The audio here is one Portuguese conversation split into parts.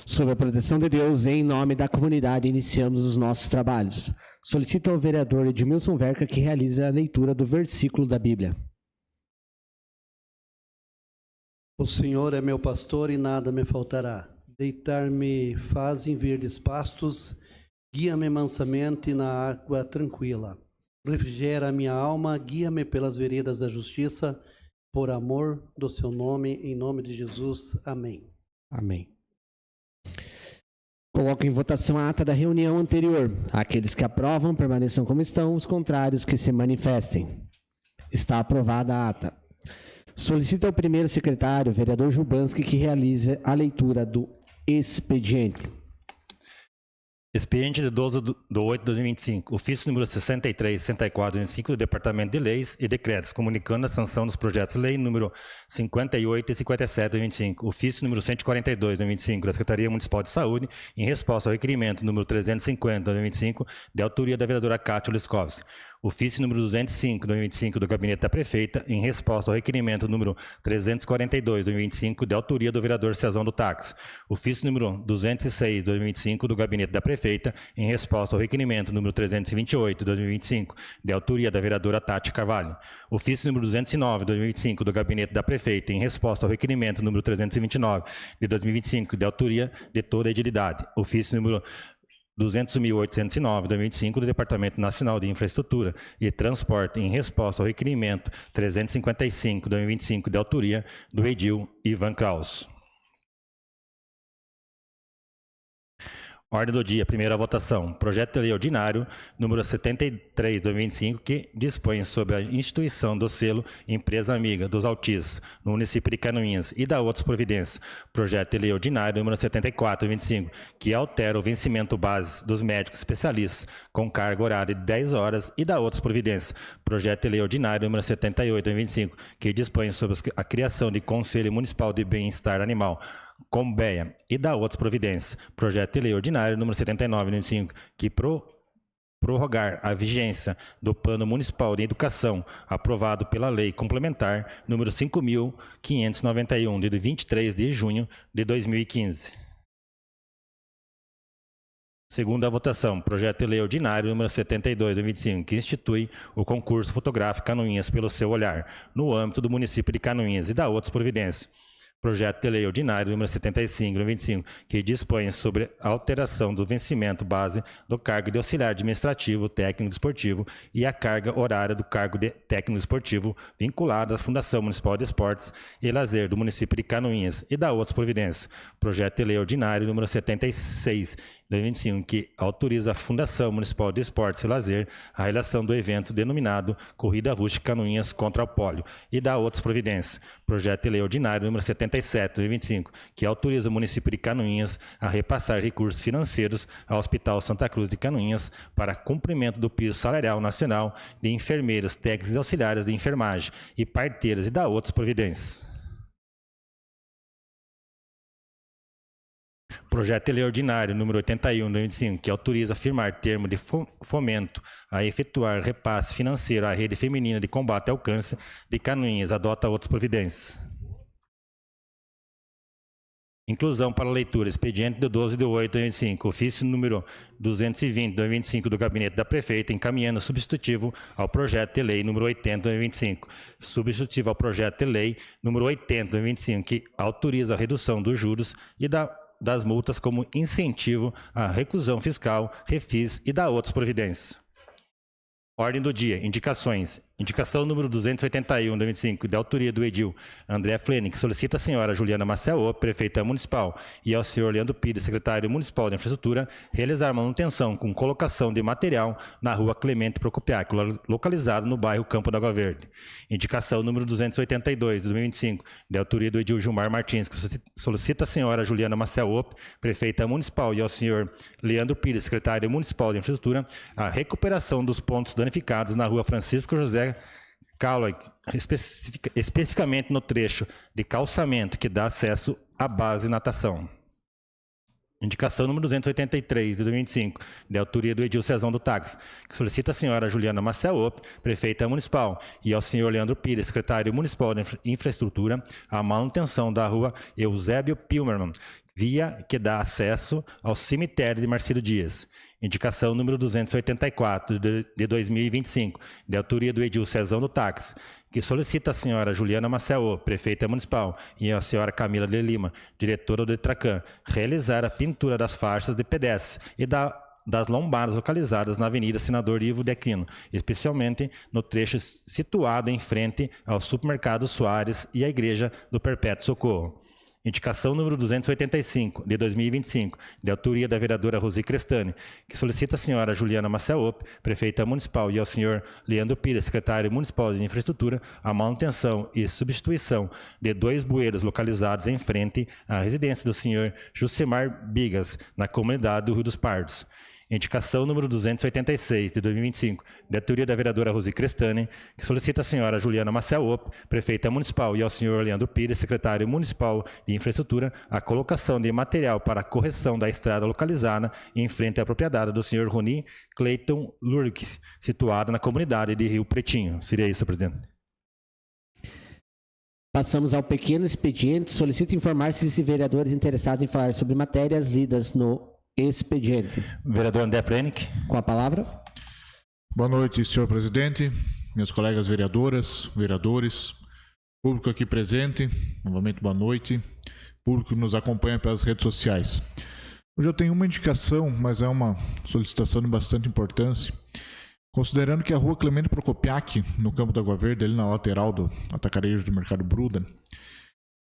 Sob a proteção de Deus, em nome da comunidade, iniciamos os nossos trabalhos. Solicito ao vereador Edmilson Verca que realize a leitura do versículo da Bíblia. O Senhor é meu pastor e nada me faltará. Deitar-me faz em verdes pastos, guia-me mansamente na água tranquila. Refrigera a minha alma, guia-me pelas veredas da justiça, por amor do seu nome, em nome de Jesus. Amém. Amém. Coloco em votação a ata da reunião anterior. Aqueles que aprovam, permaneçam como estão, os contrários que se manifestem. Está aprovada a ata. Solicito ao primeiro secretário, vereador Jubanski, que realize a leitura do expediente. Expediente de 12 de 8 de 2025, ofício número 63, 64, 2025 do Departamento de Leis e Decretos, comunicando a sanção dos projetos de lei número 58 e 57 de 2025, ofício número 142 de 2025 da Secretaria Municipal de Saúde, em resposta ao requerimento número 350 de 2025, de autoria da vereadora Kátia Liskovski. Ofício número 205 de 2025 do Gabinete da Prefeita, em resposta ao requerimento número 342 de 2025, de autoria do vereador Cezão do Táxi. Ofício número 206 de 2025 do Gabinete da Prefeita, em resposta ao requerimento número 328 de 2025, de autoria da vereadora Tati Carvalho. Ofício número 209 de 2025 do Gabinete da Prefeita, em resposta ao requerimento número 329 de 2025, de autoria de toda a edilidade. Ofício número 200.809 de 2025 do Departamento Nacional de Infraestrutura e Transporte, em resposta ao requerimento 355 de 2025 de autoria do edil Ivan Kraus. Ordem do dia, primeira votação. Projeto de lei ordinário, número 73 de 2025, que dispõe sobre a instituição do selo Empresa Amiga dos Autistas no município de Canoinhas e da outras providências. Projeto de lei ordinário, número 74 de 2025, que altera o vencimento base dos médicos especialistas com carga horária de 10 horas e da outras providências. Projeto de lei ordinário, número 78 de 2025, que dispõe sobre a criação de Conselho Municipal de Bem-Estar Animal, Combeia, e da outras providências. Projeto de lei ordinário número 79 de 2025, que prorrogar a vigência do Plano Municipal de Educação, aprovado pela Lei Complementar número 5.591, de 23 de junho de 2015. Segunda votação, projeto de lei ordinário número 72 de 2025, que institui o concurso fotográfico Canoinhas pelo seu olhar, no âmbito do município de Canoinhas e da outras providências. Projeto de lei ordinário número 75 de 25, que dispõe sobre a alteração do vencimento base do cargo de auxiliar administrativo técnico esportivo e a carga horária do cargo de técnico esportivo vinculado à Fundação Municipal de Esportes e Lazer do município de Canoinhas e da outras providências. Projeto de lei ordinário número 76 de 2025, que autoriza a Fundação Municipal de Esportes e Lazer a realização do evento denominado Corrida Rústica Canoinhas contra o Pólio e da outras providências. Projeto de lei ordinário número 77 de 2025, que autoriza o município de Canoinhas a repassar recursos financeiros ao Hospital Santa Cruz de Canoinhas para cumprimento do piso salarial nacional de enfermeiros, técnicos e auxiliares de enfermagem e parteiras e da outras providências. Projeto de lei ordinário número 81 de 2025, que autoriza a firmar termo de fomento a efetuar repasse financeiro à rede feminina de combate ao câncer de Canoinhas, adota outras providências. Inclusão para leitura, expediente de 12 de 8 de 2025, ofício número 220 de 2025 do Gabinete da Prefeita, encaminhando substitutivo ao projeto de lei número 80 de 2025, substitutivo ao projeto de lei número 80 de 2025, que autoriza a redução dos juros e das multas como incentivo à reclusão fiscal, refis e da outras providências. Ordem do dia, indicações. Indicação número 281 de 2025, de autoria do edil André Flene, que solicita à senhora Juliana Marcel, prefeita municipal, e ao senhor Leandro Pires, secretário municipal de infraestrutura, realizar manutenção com colocação de material na rua Clemente Procopiac, localizado no bairro Campo da Água Verde. Indicação número 282 de 2025, de autoria do edil Gilmar Martins, que solicita à senhora Juliana Marcel, prefeita municipal, e ao senhor Leandro Pires, secretário municipal de infraestrutura, a recuperação dos pontos danificados na rua Francisco José Caulo, especificamente no trecho de calçamento que dá acesso à base natação. Indicação número 283 de 2025, de autoria do edil Cezão do Táxi, que solicita à senhora Juliana Marcel, prefeita municipal, e ao senhor Leandro Pires, secretário municipal de infraestrutura, a manutenção da rua Eusébio Pilmerman, via que dá acesso ao cemitério de Marcílio Dias. Indicação número 284 de 2025, de autoria do Edil Cezão do Táxi, que solicita a senhora Juliana Maciel, prefeita municipal, e a senhora Camila de Lima, diretora do Detracan, realizar a pintura das faixas de pedestres e das lombadas localizadas na Avenida Senador Ivo de Aquino, especialmente no trecho situado em frente ao Supermercado Soares e à Igreja do Perpétuo Socorro. Indicação número 285, de 2025, de autoria da vereadora Rosi Crestani, que solicita a senhora Juliana Maciel, prefeita municipal, e ao senhor Leandro Pires, secretário municipal de infraestrutura, a manutenção e substituição de 2 bueiros localizados em frente à residência do senhor Jucimar Bigas, na comunidade do Rio dos Pardos. Indicação número 286, de 2025, de autoria da vereadora Rosi Crestani, que solicita a senhora Juliana Maciel, prefeita municipal, e ao senhor Leandro Pires, secretário municipal de infraestrutura, a colocação de material para a correção da estrada localizada em frente à propriedade do senhor Roni Cleiton Lurques, situada na comunidade de Rio Pretinho. Seria isso, presidente. Passamos ao pequeno expediente. Solicito informar se existem vereadores interessados em falar sobre matérias lidas no expediente. Vereador André Frenick. Com a palavra. Boa noite, senhor presidente, minhas colegas vereadoras, vereadores, público aqui presente, novamente boa noite, público que nos acompanha pelas redes sociais. Hoje eu tenho uma indicação, mas é uma solicitação de bastante importância, considerando que a rua Clemente Procopiac, no Campo da Água Verde, ali na lateral do atacarejo do Mercado Bruda,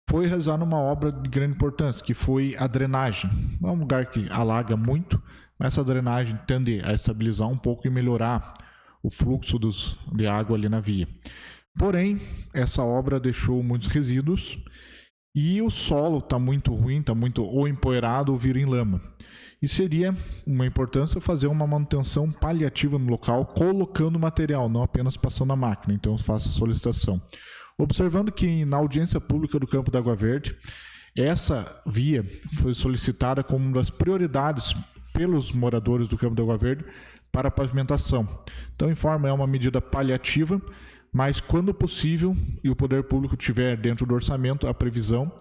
foi realizada uma obra de grande importância, que foi a drenagem. É um lugar que alaga muito, mas essa drenagem tende a estabilizar um pouco e melhorar o fluxo de água ali na via. Porém, essa obra deixou muitos resíduos e o solo está muito ruim, está muito ou empoeirado ou vira em lama. E seria uma importância fazer uma manutenção paliativa no local, colocando material, não apenas passando a máquina. Então, faço a solicitação. Observando que na audiência pública do Campo da Água Verde, essa via foi solicitada como uma das prioridades pelos moradores do Campo da Água Verde para a pavimentação. Então, informa, é uma medida paliativa, mas quando possível, e o poder público tiver dentro do orçamento a previsão,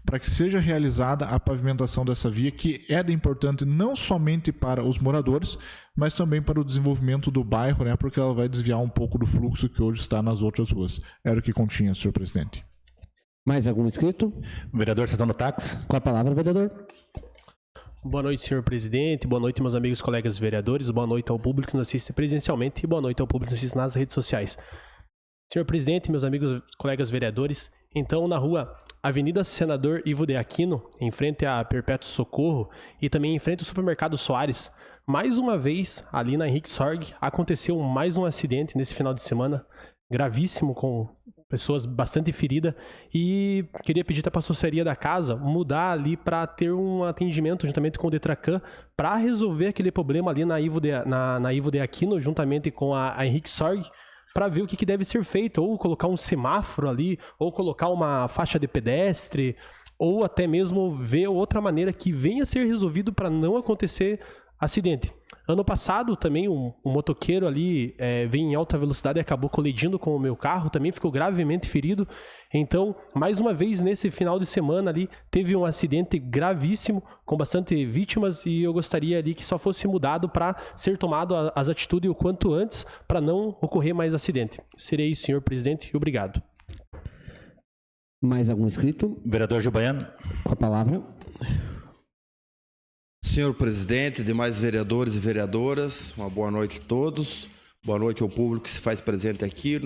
para que seja realizada a pavimentação dessa via, que é importante não somente para os moradores, mas também para o desenvolvimento do bairro, né, porque ela vai desviar um pouco do fluxo que hoje está nas outras ruas. Era o que continha, senhor presidente. Mais algum inscrito? Vereador Cezão do Táxi. Com a palavra, vereador. Boa noite, senhor presidente. Boa noite, meus amigos, colegas vereadores. Boa noite ao público que nos assiste presencialmente e boa noite ao público que nos assiste nas redes sociais. Senhor presidente, meus amigos, colegas vereadores, então na rua Avenida Senador Ivo de Aquino, em frente a Perpétuo Socorro e também em frente ao Supermercado Soares, mais uma vez ali na Henrique Sorg, aconteceu mais um acidente nesse final de semana, gravíssimo, com pessoas bastante feridas, e queria pedir para a assessoria da casa mudar ali para ter um atendimento juntamente com o Detracan para resolver aquele problema ali na Ivo de Aquino, juntamente com a Henrique Sorg, para ver o que deve ser feito, ou colocar um semáforo ali, ou colocar uma faixa de pedestre, ou até mesmo ver outra maneira que venha a ser resolvido para não acontecer acidente. Ano passado também um motoqueiro ali veio em alta velocidade e acabou colidindo com o meu carro, também ficou gravemente ferido. Então, mais uma vez nesse final de semana ali, teve um acidente gravíssimo, com bastante vítimas, e eu gostaria ali que só fosse mudado para ser tomado as atitudes o quanto antes, para não ocorrer mais acidente. Seria isso, senhor presidente, e obrigado. Mais algum inscrito? Vereador Gil Baiano. Com a palavra. Senhor presidente, demais vereadores e vereadoras, uma boa noite a todos. Boa noite ao público que se faz presente aqui,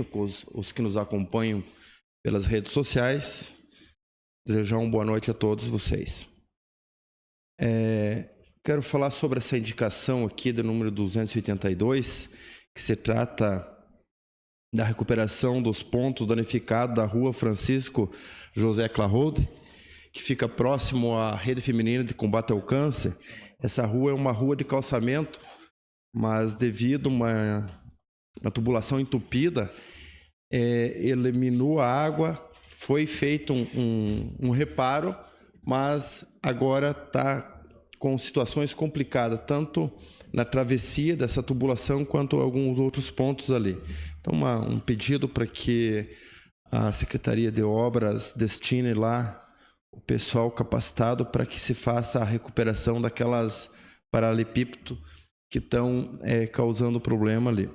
os que nos acompanham pelas redes sociais. Desejar uma boa noite a todos vocês. Quero falar sobre essa indicação aqui do número 282, que se trata da recuperação dos pontos danificados da rua Francisco José Clarode, que fica próximo à Rede Feminina de Combate ao Câncer. Essa rua é uma rua de calçamento, mas devido a uma tubulação entupida, eliminou a água, foi feito um reparo, mas agora está com situações complicadas, tanto na travessia dessa tubulação quanto alguns outros pontos ali. Então, um pedido para que a Secretaria de Obras destine lá o pessoal capacitado para que se faça a recuperação daquelas paralelepípedos que estão causando problema ali.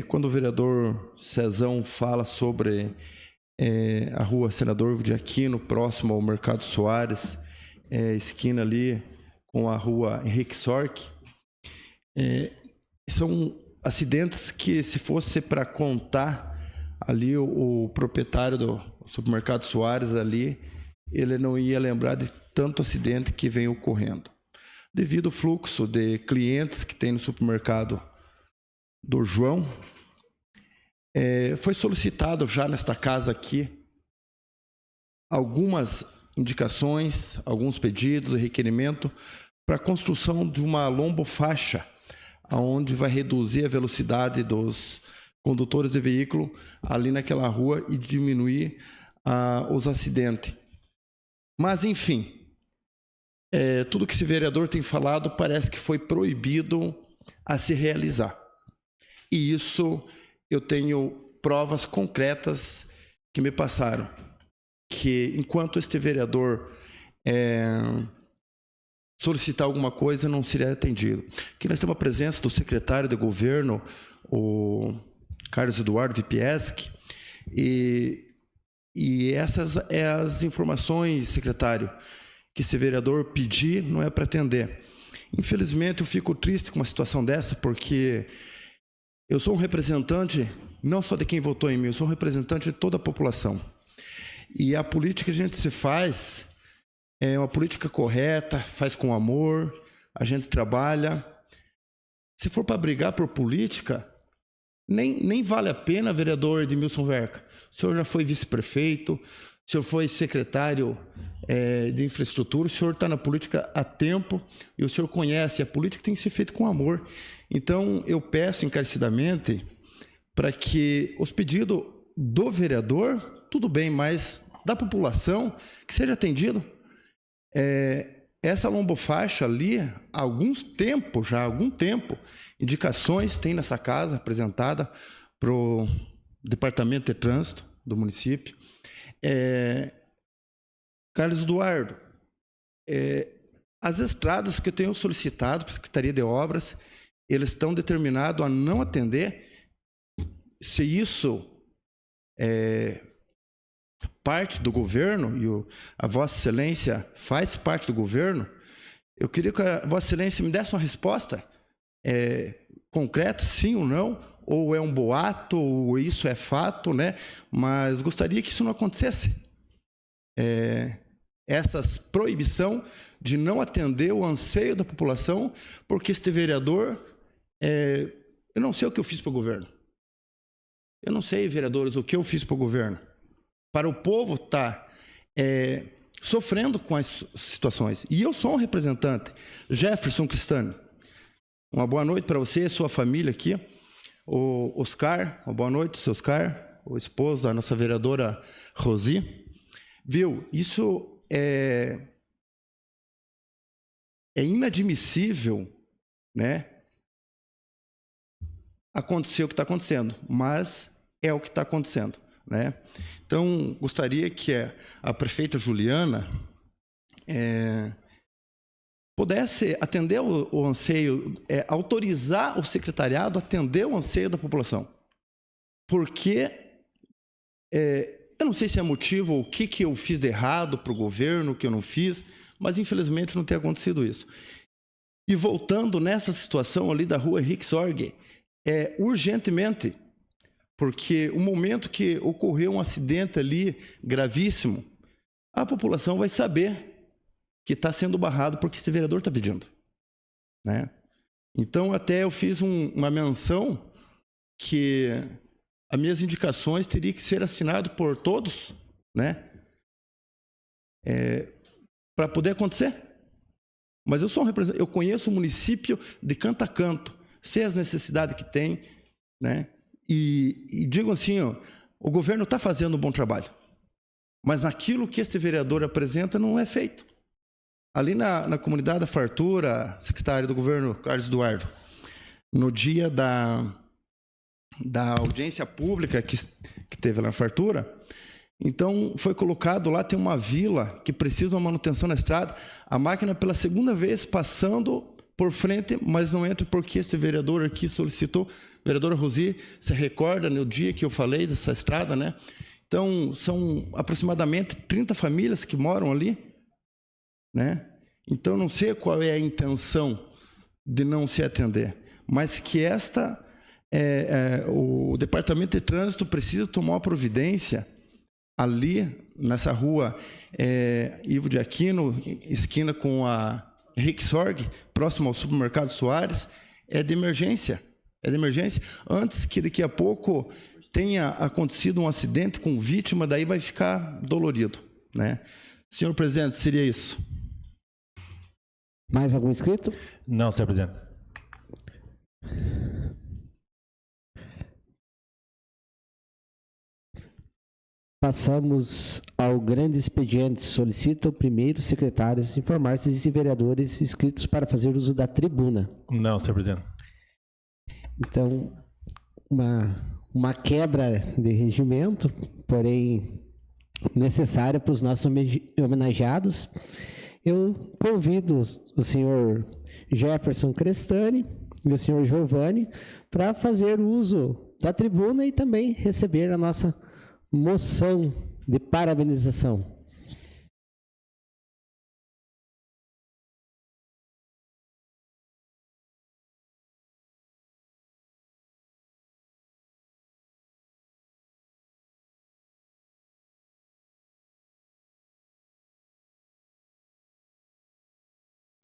Quando o vereador Cezão fala sobre a rua Senador de Aquino, próximo ao Mercado Soares, esquina ali com a rua Henrique Sorck, são acidentes que, se fosse para contar ali o proprietário do supermercado Soares ali, ele não ia lembrar de tanto acidente que vem ocorrendo. Devido ao fluxo de clientes que tem no supermercado do João, foi solicitado já nesta casa aqui algumas indicações, alguns pedidos e requerimento para a construção de uma lombofaixa, onde vai reduzir a velocidade dos condutores de veículo ali naquela rua e diminuir os acidentes. Mas, enfim, tudo que esse vereador tem falado parece que foi proibido a se realizar. E isso eu tenho provas concretas que me passaram, que enquanto este vereador solicitar alguma coisa, não seria atendido. Aqui nós temos a presença do secretário de governo, o Carlos Eduardo Vipieski, e essas são as informações, secretário, que esse vereador pedir não é para atender. Infelizmente, eu fico triste com uma situação dessa, porque eu sou um representante, não só de quem votou em mim, eu sou um representante de toda a população. E a política que a gente se faz é uma política correta, faz com amor, a gente trabalha. Se for para brigar por política, nem vale a pena, vereador Edmilson Verca. O senhor já foi vice-prefeito, o senhor foi secretário de infraestrutura, o senhor está na política há tempo e o senhor conhece, a política tem que ser feita com amor. Então, eu peço encarecidamente para que os pedidos do vereador, tudo bem, mas da população, que seja atendido. Essa lombofaixa ali, há algum tempo, indicações tem nessa casa apresentada para o Departamento de Trânsito do município. Carlos Eduardo, as estradas que eu tenho solicitado para a Secretaria de Obras, eles estão determinados a não atender. Se isso parte do governo, e a Vossa Excelência faz parte do governo, eu queria que a Vossa Excelência me desse uma resposta concreta, sim ou não, ou é um boato, ou isso é fato, né? Mas gostaria que isso não acontecesse. Essas proibição de não atender o anseio da população, porque este vereador, eu não sei o que eu fiz para o governo. Eu não sei, vereadores, o que eu fiz para o governo. Para o povo estar sofrendo com as situações. E eu sou um representante. Jefferson Cristani, uma boa noite para você e sua família aqui. O Oscar, uma boa noite, seu Oscar, o esposo da nossa vereadora Rosi. Viu, isso é inadmissível, né? Acontecer o que está acontecendo, mas é o que está acontecendo, né? Então, gostaria que a prefeita Juliana pudesse atender o anseio, autorizar o secretariado a atender o anseio da população. Porque eu não sei se é motivo, o que eu fiz de errado para o governo, o que eu não fiz, mas infelizmente não tem acontecido isso. E voltando nessa situação ali da rua Henrique Sorg, urgentemente, porque o momento que ocorreu um acidente ali gravíssimo, a população vai saber que está sendo barrado porque esse vereador está pedindo, né? Então, até eu fiz uma menção que as minhas indicações teriam que ser assinado por todos, né? Para poder acontecer. Mas eu sou um representante, eu conheço o município de canto a canto, sei as necessidades que tem, né? E digo assim, o governo está fazendo um bom trabalho, mas aquilo que este vereador apresenta não é feito. Ali na comunidade da Fartura, secretário do governo, Carlos Eduardo, no dia da audiência pública que teve lá na Fartura, Então, foi colocado lá, tem uma vila que precisa de uma manutenção na estrada, a máquina pela segunda vez passando por frente, mas não entra porque esse vereador aqui solicitou. Vereadora Rosi, você recorda no dia que eu falei dessa estrada, né? Então, são aproximadamente 30 famílias que moram ali, né? Então, não sei qual é a intenção de não se atender, mas que o Departamento de Trânsito precisa tomar uma providência ali, nessa rua Ivo de Aquino, esquina com a Henrique Sorg, próximo ao supermercado Soares, é de emergência, antes que daqui a pouco tenha acontecido um acidente com vítima, daí vai ficar dolorido, né? Senhor presidente, seria isso. Mais algum inscrito? Não, senhor presidente. Passamos ao grande expediente. Solicita o primeiro secretário informar se existem vereadores inscritos para fazer uso da tribuna. Não, senhor presidente. Então, uma quebra de regimento, porém necessária para os nossos homenageados. Eu convido o senhor Jefferson Crestani e o senhor Giovanni para fazer uso da tribuna e também receber a nossa moção de parabenização.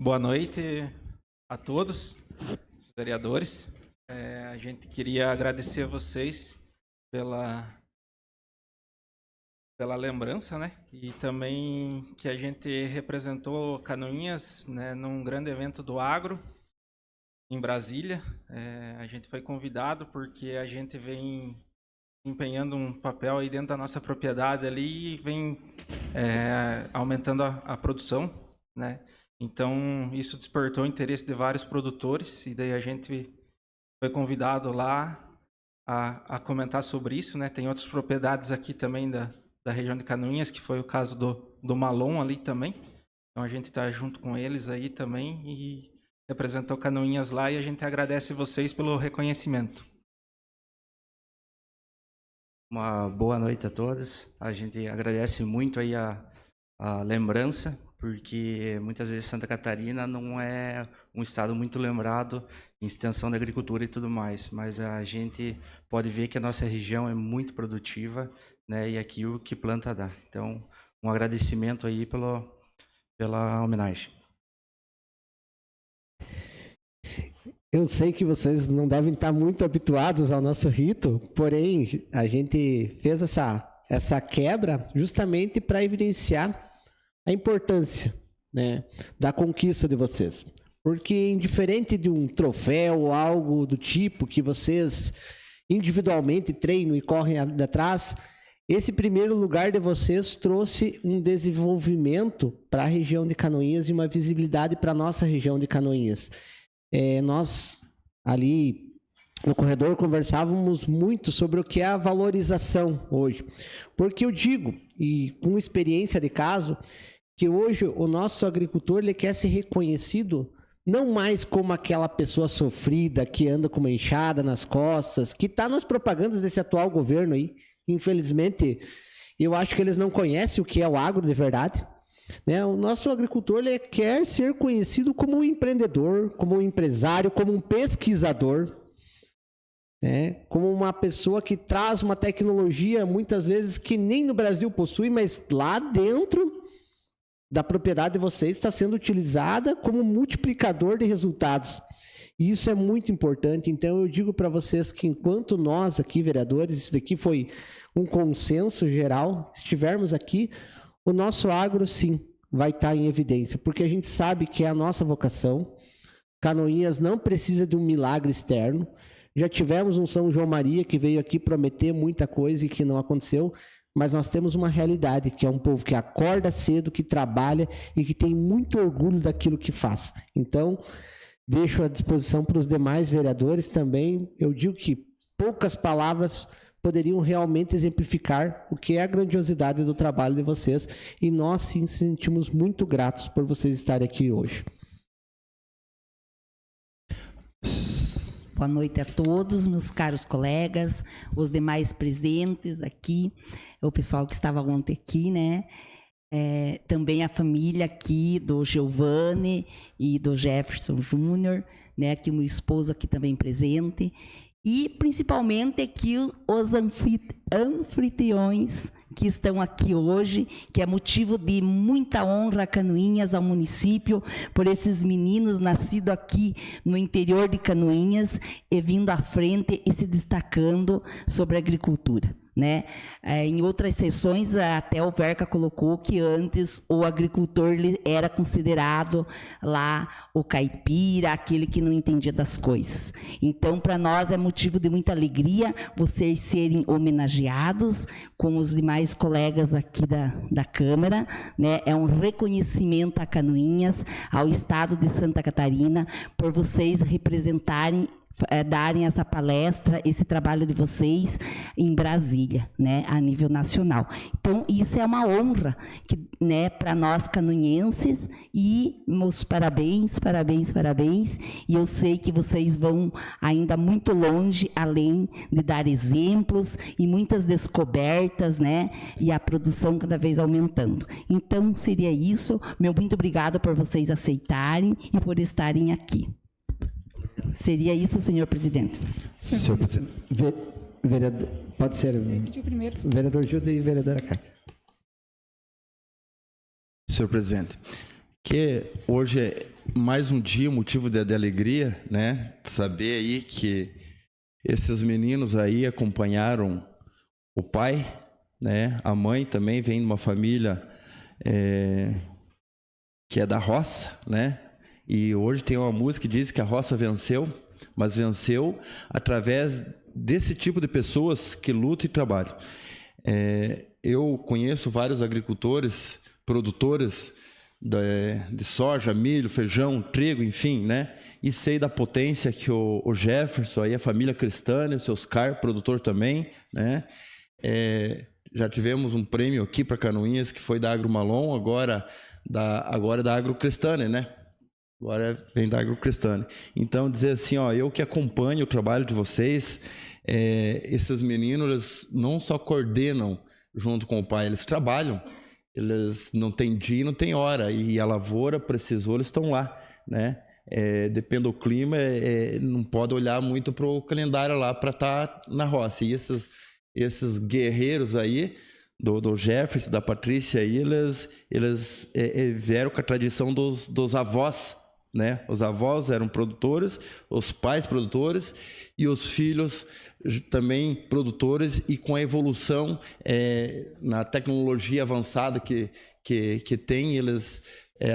Boa noite a todos, os vereadores. A gente queria agradecer a vocês pela lembrança, né? E também que a gente representou Canoinhas, né, num grande evento do agro em Brasília. A gente foi convidado porque a gente vem empenhando um papel aí dentro da nossa propriedade ali e vem aumentando a produção, né? Então, isso despertou o interesse de vários produtores e daí a gente foi convidado lá a comentar sobre isso, né? Tem outras propriedades aqui também da região de Canoinhas, que foi o caso do Malon ali também. Então, a gente está junto com eles aí também e representou Canoinhas lá e a gente agradece vocês pelo reconhecimento. Uma boa noite a todos. A gente agradece muito aí a lembrança, porque muitas vezes Santa Catarina não é um estado muito lembrado em extensão da agricultura e tudo mais, mas a gente pode ver que a nossa região é muito produtiva, né, e aqui o que planta dá. Então, um agradecimento aí pela homenagem. Eu sei que vocês não devem estar muito habituados ao nosso rito, porém, a gente fez essa quebra justamente para evidenciar a importância, né, da conquista de vocês. Porque, indiferente de um troféu ou algo do tipo que vocês individualmente treinam e correm atrás, esse primeiro lugar de vocês trouxe um desenvolvimento para a região de Canoinhas e uma visibilidade para a nossa região de Canoinhas. Nós, ali no corredor, conversávamos muito sobre o que é a valorização hoje. Porque eu digo, e com experiência de caso, que hoje o nosso agricultor ele quer ser reconhecido não mais como aquela pessoa sofrida que anda com uma enxada nas costas, que está nas propagandas desse atual governo aí. Infelizmente, eu acho que eles não conhecem o que é o agro de verdade, né? O nosso agricultor ele quer ser conhecido como um empreendedor, como um empresário, como um pesquisador, né? Como uma pessoa que traz uma tecnologia, muitas vezes, que nem no Brasil possui, mas lá dentro da propriedade de vocês está sendo utilizada como multiplicador de resultados. E isso é muito importante. Então, eu digo para vocês que enquanto nós aqui, vereadores, isso daqui foi um consenso geral, estivermos aqui, o nosso agro, sim, vai estar em evidência, porque a gente sabe que é a nossa vocação. Canoinhas não precisa de um milagre externo. Já tivemos um São João Maria que veio aqui prometer muita coisa e que não aconteceu, mas nós temos uma realidade, que é um povo que acorda cedo, que trabalha e que tem muito orgulho daquilo que faz. Então, deixo à disposição para os demais vereadores também. Eu digo que poucas palavras poderiam realmente exemplificar o que é a grandiosidade do trabalho de vocês. E nós sim sentimos muito gratos por vocês estarem aqui hoje. Boa noite a todos, meus caros colegas, os demais presentes aqui, o pessoal que estava ontem aqui, né? Também a família aqui do Giovanni e do Jefferson Júnior, né? Aqui o meu esposo aqui também presente. E principalmente aqui os anfitriões que estão aqui hoje, que é motivo de muita honra a Canoinhas, ao município, por esses meninos nascidos aqui no interior de Canoinhas e vindo à frente e se destacando sobre a agricultura, né? Em outras sessões, até o Verca colocou que antes o agricultor era considerado lá o caipira, aquele que não entendia das coisas. Então, para nós é motivo de muita alegria vocês serem homenageados com os demais colegas aqui da Câmara, né? É um reconhecimento a Canoinhas, ao Estado de Santa Catarina, por vocês representarem, darem essa palestra, esse trabalho de vocês em Brasília, né, a nível nacional. Então, isso é uma honra, né, para nós canoinhenses, e meus parabéns, parabéns, parabéns, e eu sei que vocês vão ainda muito longe, além de dar exemplos e muitas descobertas, né, e a produção cada vez aumentando. Então, seria isso. Meu muito obrigado por vocês aceitarem e por estarem aqui. Seria isso, senhor presidente. Senhor presidente. Vereador, pode ser. Vereador Gilda e vereadora Cátia. Senhor presidente, que hoje é mais um dia, motivo de alegria, né? Saber aí que esses meninos aí acompanharam o pai, né? A mãe também vem de uma família que é da roça, né? E hoje tem uma música que diz que a roça venceu, mas venceu através desse tipo de pessoas que lutam e trabalham. Eu conheço vários agricultores, produtores de soja, milho, feijão, trigo, enfim, né? E sei da potência que o Jefferson, aí a família Cristânia, o seu Oscar, produtor também, né? Já tivemos um prêmio aqui para Canoinhas, que foi da Agro Malon, agora é da Agro Cristânia, né? Agora vem da Agro Cristânia. Então, dizer assim, ó, eu que acompanho o trabalho de vocês, esses meninos não só coordenam junto com o pai, eles trabalham. Eles não têm dia, não tem hora. E a lavoura precisou, eles estão lá, né? Depende do clima, não pode olhar muito para o calendário lá para estar na roça. E esses guerreiros aí, do Jefferson, da Patrícia, aí, eles vieram com a tradição dos avós, né? Os avós eram produtores, os pais produtores e os filhos também produtores, e com a evolução na tecnologia avançada que tem, eles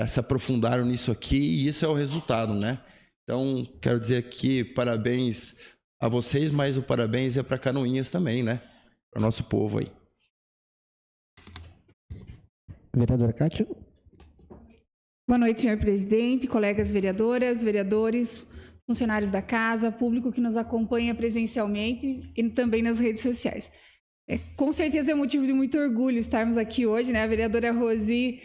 se aprofundaram nisso aqui, e isso é o resultado, né? Então, quero dizer aqui parabéns a vocês, mas o parabéns é para Canoinhas também, né? Para o nosso povo aí. Vereadora Cátia. Boa noite, senhor presidente, colegas vereadoras, vereadores, funcionários da casa, público que nos acompanha presencialmente e também nas redes sociais. Com certeza é motivo de muito orgulho estarmos aqui hoje, né? A vereadora Rosi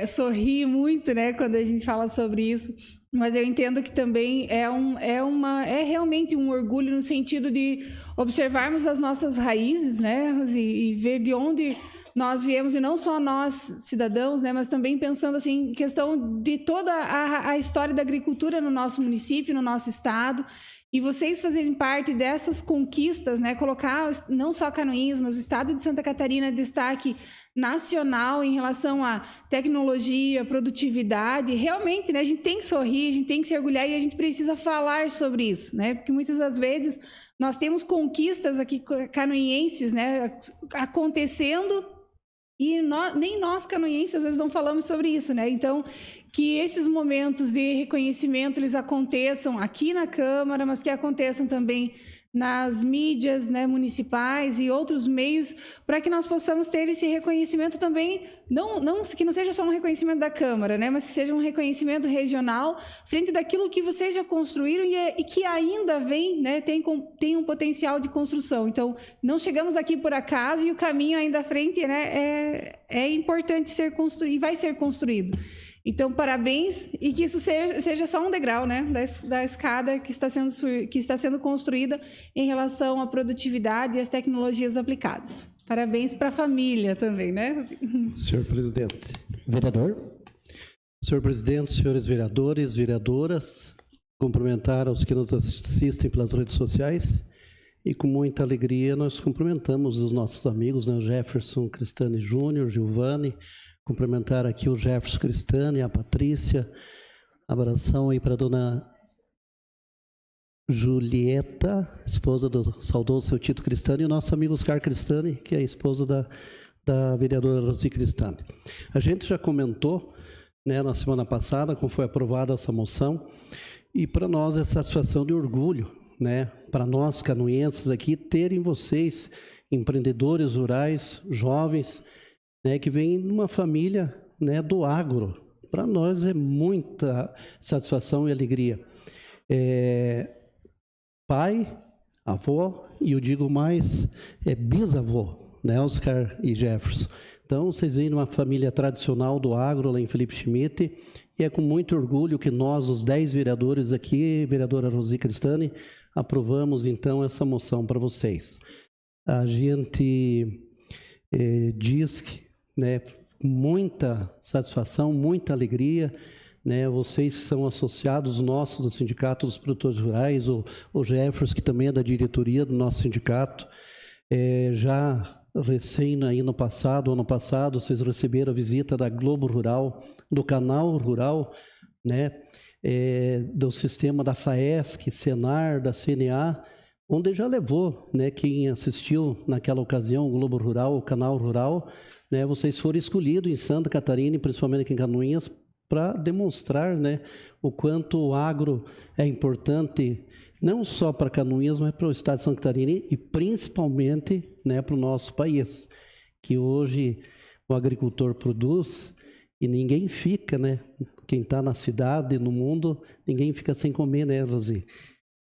sorri muito, né, quando a gente fala sobre isso, mas eu entendo que também é realmente um orgulho no sentido de observarmos as nossas raízes, né, Rosi, e ver de onde nós viemos, e não só nós, cidadãos, né, mas também pensando assim, em questão de toda a história da agricultura no nosso município, no nosso estado, e vocês fazerem parte dessas conquistas, né, colocar não só Canoinhas, mas o estado de Santa Catarina em destaque nacional em relação à tecnologia, produtividade. Realmente, né, a gente tem que sorrir, a gente tem que se orgulhar, e a gente precisa falar sobre isso, né, porque muitas das vezes nós temos conquistas aqui canoinhenses, né, acontecendo, e nem nós, canoinhenses, às vezes não falamos sobre isso, né? Então, que esses momentos de reconhecimento, eles aconteçam aqui na Câmara, mas que aconteçam também nas mídias, né, municipais e outros meios, para que nós possamos ter esse reconhecimento também, que não seja só um reconhecimento da Câmara, né, mas que seja um reconhecimento regional, frente daquilo que vocês já construíram e que ainda vem, né, tem um potencial de construção. Então, não chegamos aqui por acaso e o caminho ainda à frente, né, é importante ser construído e vai ser construído. Então, parabéns, e que isso seja só um degrau, né, da escada que está sendo construída em relação à produtividade e às tecnologias aplicadas. Parabéns para a família também, né? Senhor presidente. Vereador. Senhor presidente, senhores vereadores, vereadoras, cumprimentar aos que nos assistem pelas redes sociais e com muita alegria nós cumprimentamos os nossos amigos, né, o Jefferson Cristani Júnior, Giovanni, cumprimentar aqui o Jefferson Cristani, a Patrícia, abração aí para a dona Julieta, esposa do saudoso seu Tito Cristani, e o nosso amigo Oscar Cristani, que é a esposa da vereadora Rosi Cristani. A gente já comentou, né, na semana passada, como foi aprovada essa moção, e para nós é satisfação de orgulho, né, para nós canoenses aqui, terem vocês, empreendedores rurais, jovens, né, que vem de uma família, né, do agro. Para nós é muita satisfação e alegria. Pai, avó, e eu digo mais, bisavô, né, Oscar e Jefferson. Então, vocês vêm de uma família tradicional do agro, lá em Felipe Schmidt, e é com muito orgulho que nós, os 10 vereadores aqui, vereadora Rosi Cristani, aprovamos, então, essa moção para vocês. A gente diz que, né, muita satisfação, muita alegria, né, vocês são associados nossos do Sindicato dos Produtores Rurais, o Jefferson, que também é da diretoria do nosso sindicato, já recém aí ano passado, vocês receberam a visita da Globo Rural, do Canal Rural, né, do sistema da FAESC, Senar, da CNA, onde já levou, né, quem assistiu naquela ocasião, o Globo Rural, o Canal Rural, né, vocês foram escolhidos em Santa Catarina, e principalmente aqui em Canoinhas, para demonstrar, né, o quanto o agro é importante, não só para Canoinhas, mas para o estado de Santa Catarina e principalmente, né, para o nosso país, que hoje o agricultor produz e ninguém fica, né, quem está na cidade, no mundo, ninguém fica sem comer, né, Rosi?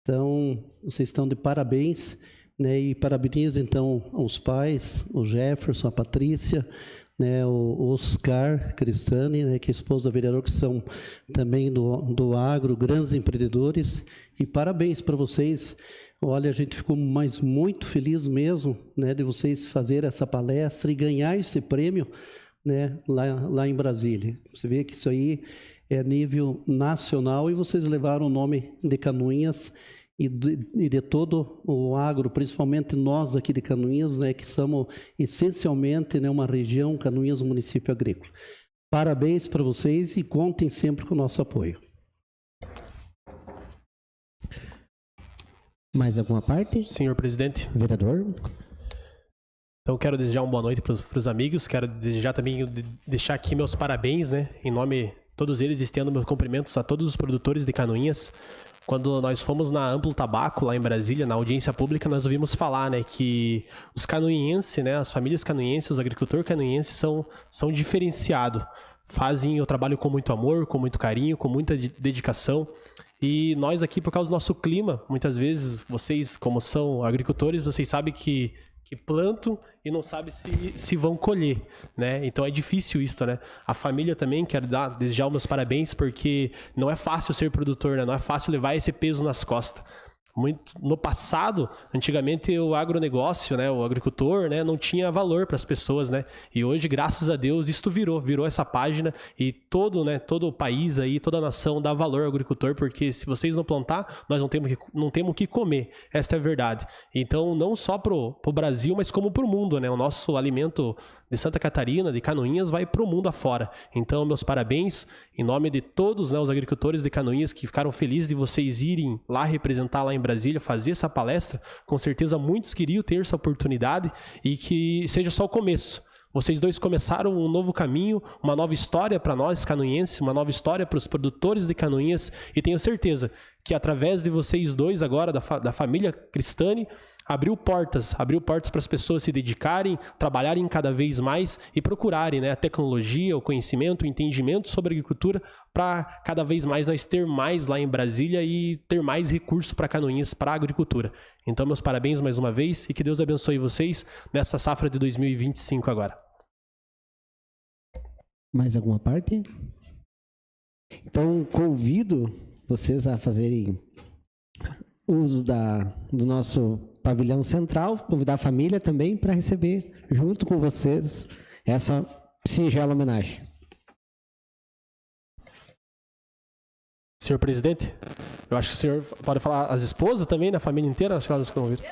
Então, vocês estão de parabéns, né, e parabenizo, então, os pais, o Jefferson, a Patrícia, né, o Oscar Cristani, né, que é esposa do vereador, que são também do agro, grandes empreendedores, e parabéns para vocês. Olha, a gente ficou muito feliz mesmo, né, de vocês fazerem essa palestra e ganhar esse prêmio, né, lá em Brasília. Você vê que isso aí é nível nacional e vocês levaram o nome de Canoinhas e de todo o agro, principalmente nós aqui de Canoinhas, né, que somos essencialmente, né, uma região, Canoinhas, município agrícola. Parabéns para vocês e contem sempre com o nosso apoio. Mais alguma parte? Senhor presidente. Vereador. Então, quero desejar uma boa noite para os amigos, quero desejar também, deixar aqui meus parabéns, né, em nome de todos eles, estendo meus cumprimentos a todos os produtores de Canoinhas. Quando nós fomos na Amplo Tabaco, lá em Brasília, na audiência pública, nós ouvimos falar, né, que os canoinhenses, né, as famílias canoinhenses, os agricultores canoinhenses são diferenciados. Fazem o trabalho com muito amor, com muito carinho, com muita dedicação. E nós aqui, por causa do nosso clima, muitas vezes, vocês, como são agricultores, vocês sabem que plantam e não sabem se vão colher, né? Então é difícil isso, né? A família também, quero desejar os meus parabéns, porque não é fácil ser produtor, né? Não é fácil levar esse peso nas costas. No passado, antigamente, o agronegócio, né, o agricultor, né, não tinha valor para as pessoas, né? E hoje, graças a Deus, isto virou essa página e todo o país aí, toda a nação dá valor ao agricultor, porque se vocês não plantar, nós não temos o que comer. Esta é a verdade. Então, não só pro Brasil, mas como pro mundo, né? O nosso alimento de Santa Catarina, de Canoinhas, vai pro mundo afora. Então, meus parabéns em nome de todos, né, os agricultores de Canoinhas que ficaram felizes de vocês irem lá representar lá em Brasília, fazer essa palestra. Com certeza muitos queriam ter essa oportunidade e que seja só o começo. Vocês dois começaram um novo caminho, uma nova história para nós canoinhenses, uma nova história para os produtores de Canoinhas, e tenho certeza que através de vocês dois agora, da família Cristani, abriu portas para as pessoas se dedicarem, trabalharem cada vez mais e procurarem, né, a tecnologia, o conhecimento, o entendimento sobre agricultura, para cada vez mais nós ter mais lá em Brasília e ter mais recursos para Canoinhas, para a agricultura. Então, meus parabéns mais uma vez e que Deus abençoe vocês nessa safra de 2025 agora. Mais alguma parte? Então, convido vocês a fazerem uso do nosso pavilhão central, convidar a família também para receber, junto com vocês, essa singela homenagem. Senhor presidente, eu acho que o senhor pode falar as esposas também, na família inteira, acho que elas convidam.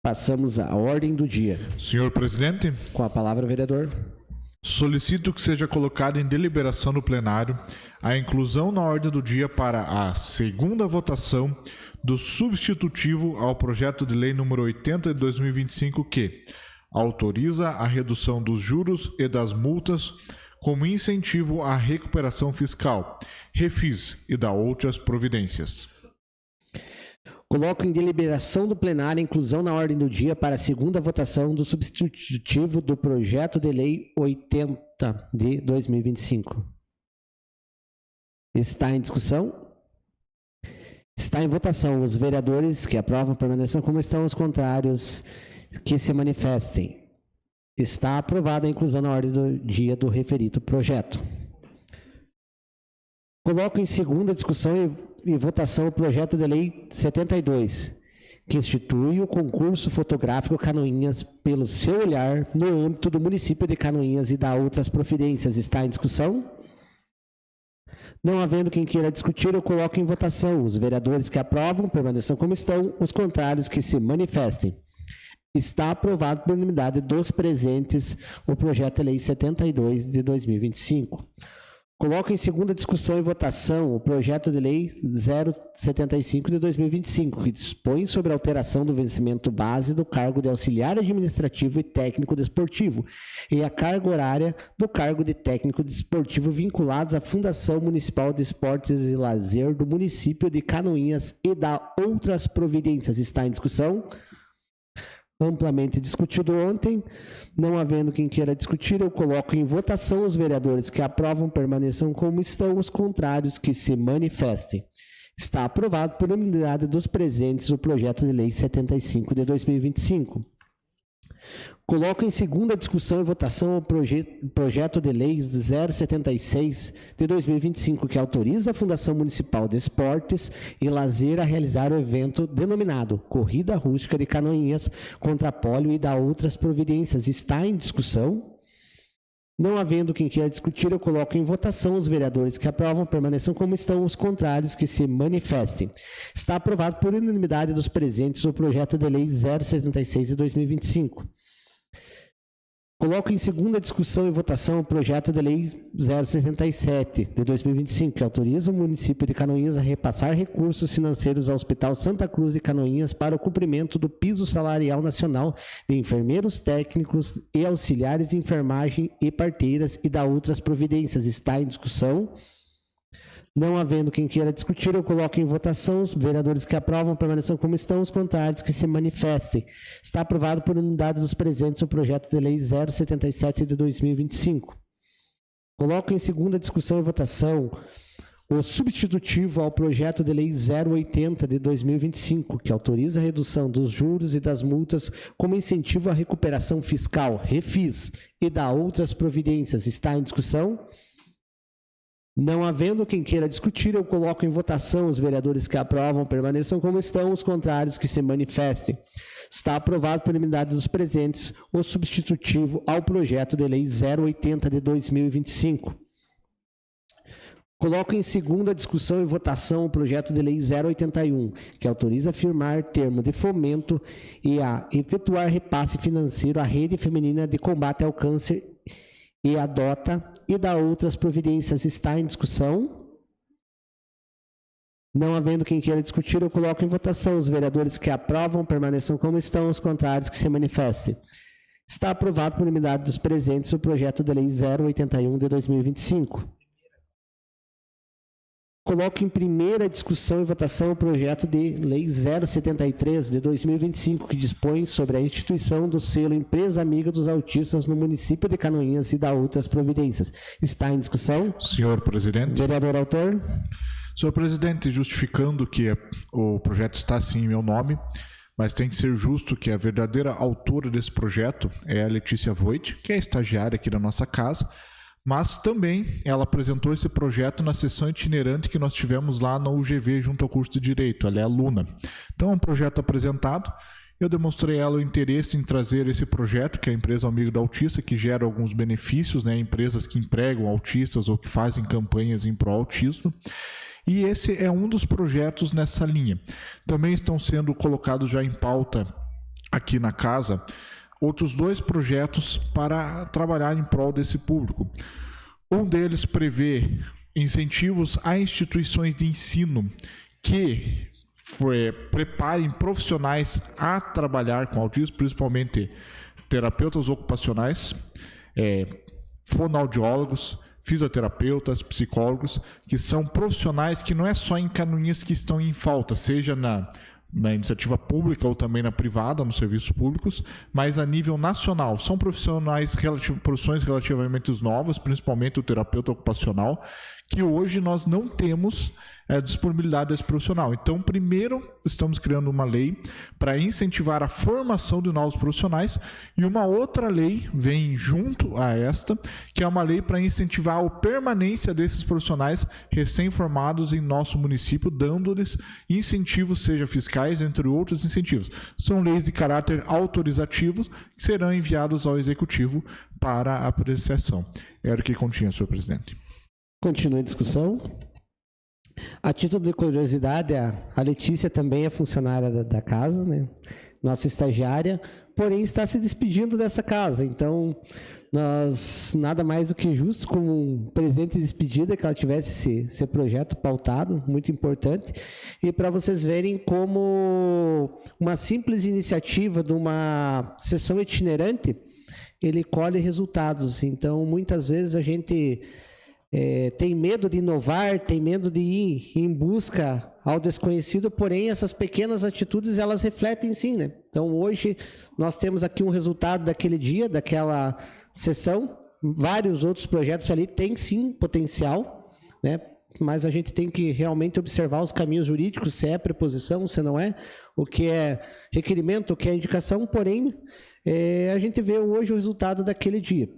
Passamos à ordem do dia. Senhor presidente, com a palavra, vereador. Solicito que seja colocado em deliberação no plenário a inclusão na ordem do dia para a segunda votação do substitutivo ao projeto de lei número 80 de 2025 que autoriza a redução dos juros e das multas como incentivo à recuperação fiscal, refis e da outras providências. Coloco em deliberação do plenário a inclusão na ordem do dia para a segunda votação do substitutivo do projeto de lei 80 de 2025. Está em discussão? Está em votação. Os vereadores que aprovam permaneçam como estão, os contrários que se manifestem. Está aprovada a inclusão na ordem do dia do referido projeto. Coloco em segunda discussão e votação o projeto de lei 72, que institui o concurso fotográfico Canoinhas pelo seu olhar no âmbito do município de Canoinhas e dá outras providências. Está em discussão? Não havendo quem queira discutir, eu coloco em votação. Os vereadores que aprovam permaneçam como estão, os contrários que se manifestem. Está aprovado por unanimidade dos presentes o projeto de lei 72 de 2025. Coloco em segunda discussão e votação o projeto de lei 075 de 2025, que dispõe sobre a alteração do vencimento base do cargo de auxiliar administrativo e técnico desportivo e a carga horária do cargo de técnico desportivo vinculados à Fundação Municipal de Esportes e Lazer do município de Canoinhas e da outras providências. Está em discussão? Amplamente discutido ontem. Não havendo quem queira discutir, eu coloco em votação. Os vereadores que aprovam permaneçam como estão, os contrários que se manifestem. Está aprovado por unanimidade dos presentes o projeto de lei 75 de 2025. Coloco em segunda discussão e votação o projeto de lei 076 de 2025, que autoriza a Fundação Municipal de Esportes e Lazer a realizar o evento denominado Corrida Rústica de Canoinhas contra Pólio e da outras providências. Está em discussão? Não havendo quem queira discutir, eu coloco em votação. Os vereadores que aprovam permaneçam como estão, os contrários que se manifestem. Está aprovado por unanimidade dos presentes o projeto de lei 076 de 2025. Coloco em segunda discussão e votação o projeto de lei 067 de 2025, que autoriza o município de Canoinhas a repassar recursos financeiros ao Hospital Santa Cruz de Canoinhas para o cumprimento do piso salarial nacional de enfermeiros técnicos e auxiliares de enfermagem e parteiras e da outras providências. Está em discussão? Não havendo quem queira discutir, eu coloco em votação. Os vereadores que aprovam permaneçam como estão, os contrários que se manifestem. Está aprovado por unanimidade dos presentes o projeto de lei 077 de 2025. Coloco em segunda discussão e votação o substitutivo ao projeto de lei 080 de 2025, que autoriza a redução dos juros e das multas como incentivo à recuperação fiscal, refis, e da outras providências. Está em discussão? Não havendo quem queira discutir, eu coloco em votação. Os vereadores que aprovam permaneçam como estão, os contrários que se manifestem. Está aprovado por unanimidade dos presentes o substitutivo ao projeto de lei 080 de 2025. Coloco em segunda discussão e votação o projeto de lei 081, que autoriza a firmar termo de fomento e a efetuar repasse financeiro à rede feminina de combate ao câncer e adota e da outras providências. Está em discussão? Não havendo quem queira discutir, eu coloco em votação. Os vereadores que aprovam permaneçam como estão, os contrários que se manifestem. Está aprovado por unanimidade dos presentes o projeto de lei 081 de 2025. Coloco em primeira discussão e votação o projeto de lei 073 de 2025, que dispõe sobre a instituição do selo Empresa Amiga dos Autistas no município de Canoinhas e da outras providências. Está em discussão? Senhor presidente. Vereador autor. Senhor presidente, justificando que o projeto está sim em meu nome, mas tem que ser justo que a verdadeira autora desse projeto é a Letícia Voit, que é estagiária aqui da nossa casa, mas também ela apresentou esse projeto na sessão itinerante que nós tivemos lá na UGV junto ao curso de Direito, ela é aluna. Então é um projeto apresentado, eu demonstrei a ela o interesse em trazer esse projeto, que é a Empresa Amigo do Autista, que gera alguns benefícios, né, empresas que empregam autistas ou que fazem campanhas em pró-autismo, e esse é um dos projetos nessa linha. Também estão sendo colocados já em pauta aqui na casa outros 2 projetos para trabalhar em prol desse público. Um deles prevê incentivos a instituições de ensino que preparem profissionais a trabalhar com autismo, principalmente terapeutas ocupacionais, fonoaudiólogos, fisioterapeutas, psicólogos, que são profissionais que não é só em Canoinhas que estão em falta, seja na iniciativa pública ou também na privada, nos serviços públicos, mas a nível nacional. São profissionais, profissões relativamente novas, principalmente o terapeuta ocupacional, que hoje nós não temos disponibilidade desse profissional. Então, primeiro, estamos criando uma lei para incentivar a formação de novos profissionais e uma outra lei vem junto a esta, que é uma lei para incentivar a permanência desses profissionais recém-formados em nosso município, dando-lhes incentivos, seja fiscais, entre outros incentivos. São leis de caráter autorizativos que serão enviados ao Executivo para apreciação. Era o que continha, senhor presidente. Continua a discussão. A título de curiosidade, a Letícia também é funcionária da casa, né? Nossa estagiária, porém está se despedindo dessa casa. Então, nós, nada mais do que justo, como um presente de despedida, que ela tivesse esse projeto pautado, muito importante, e para vocês verem como uma simples iniciativa de uma sessão itinerante, ele colhe resultados. Então, muitas vezes a gente tem medo de inovar, tem medo de ir em busca ao desconhecido, porém essas pequenas atitudes elas refletem sim, né? Então hoje nós temos aqui um resultado daquele dia, daquela sessão, vários outros projetos ali têm sim potencial, né? Mas a gente tem que realmente observar os caminhos jurídicos, se é preposição, se não é, o que é requerimento, o que é indicação, porém a gente vê hoje o resultado daquele dia.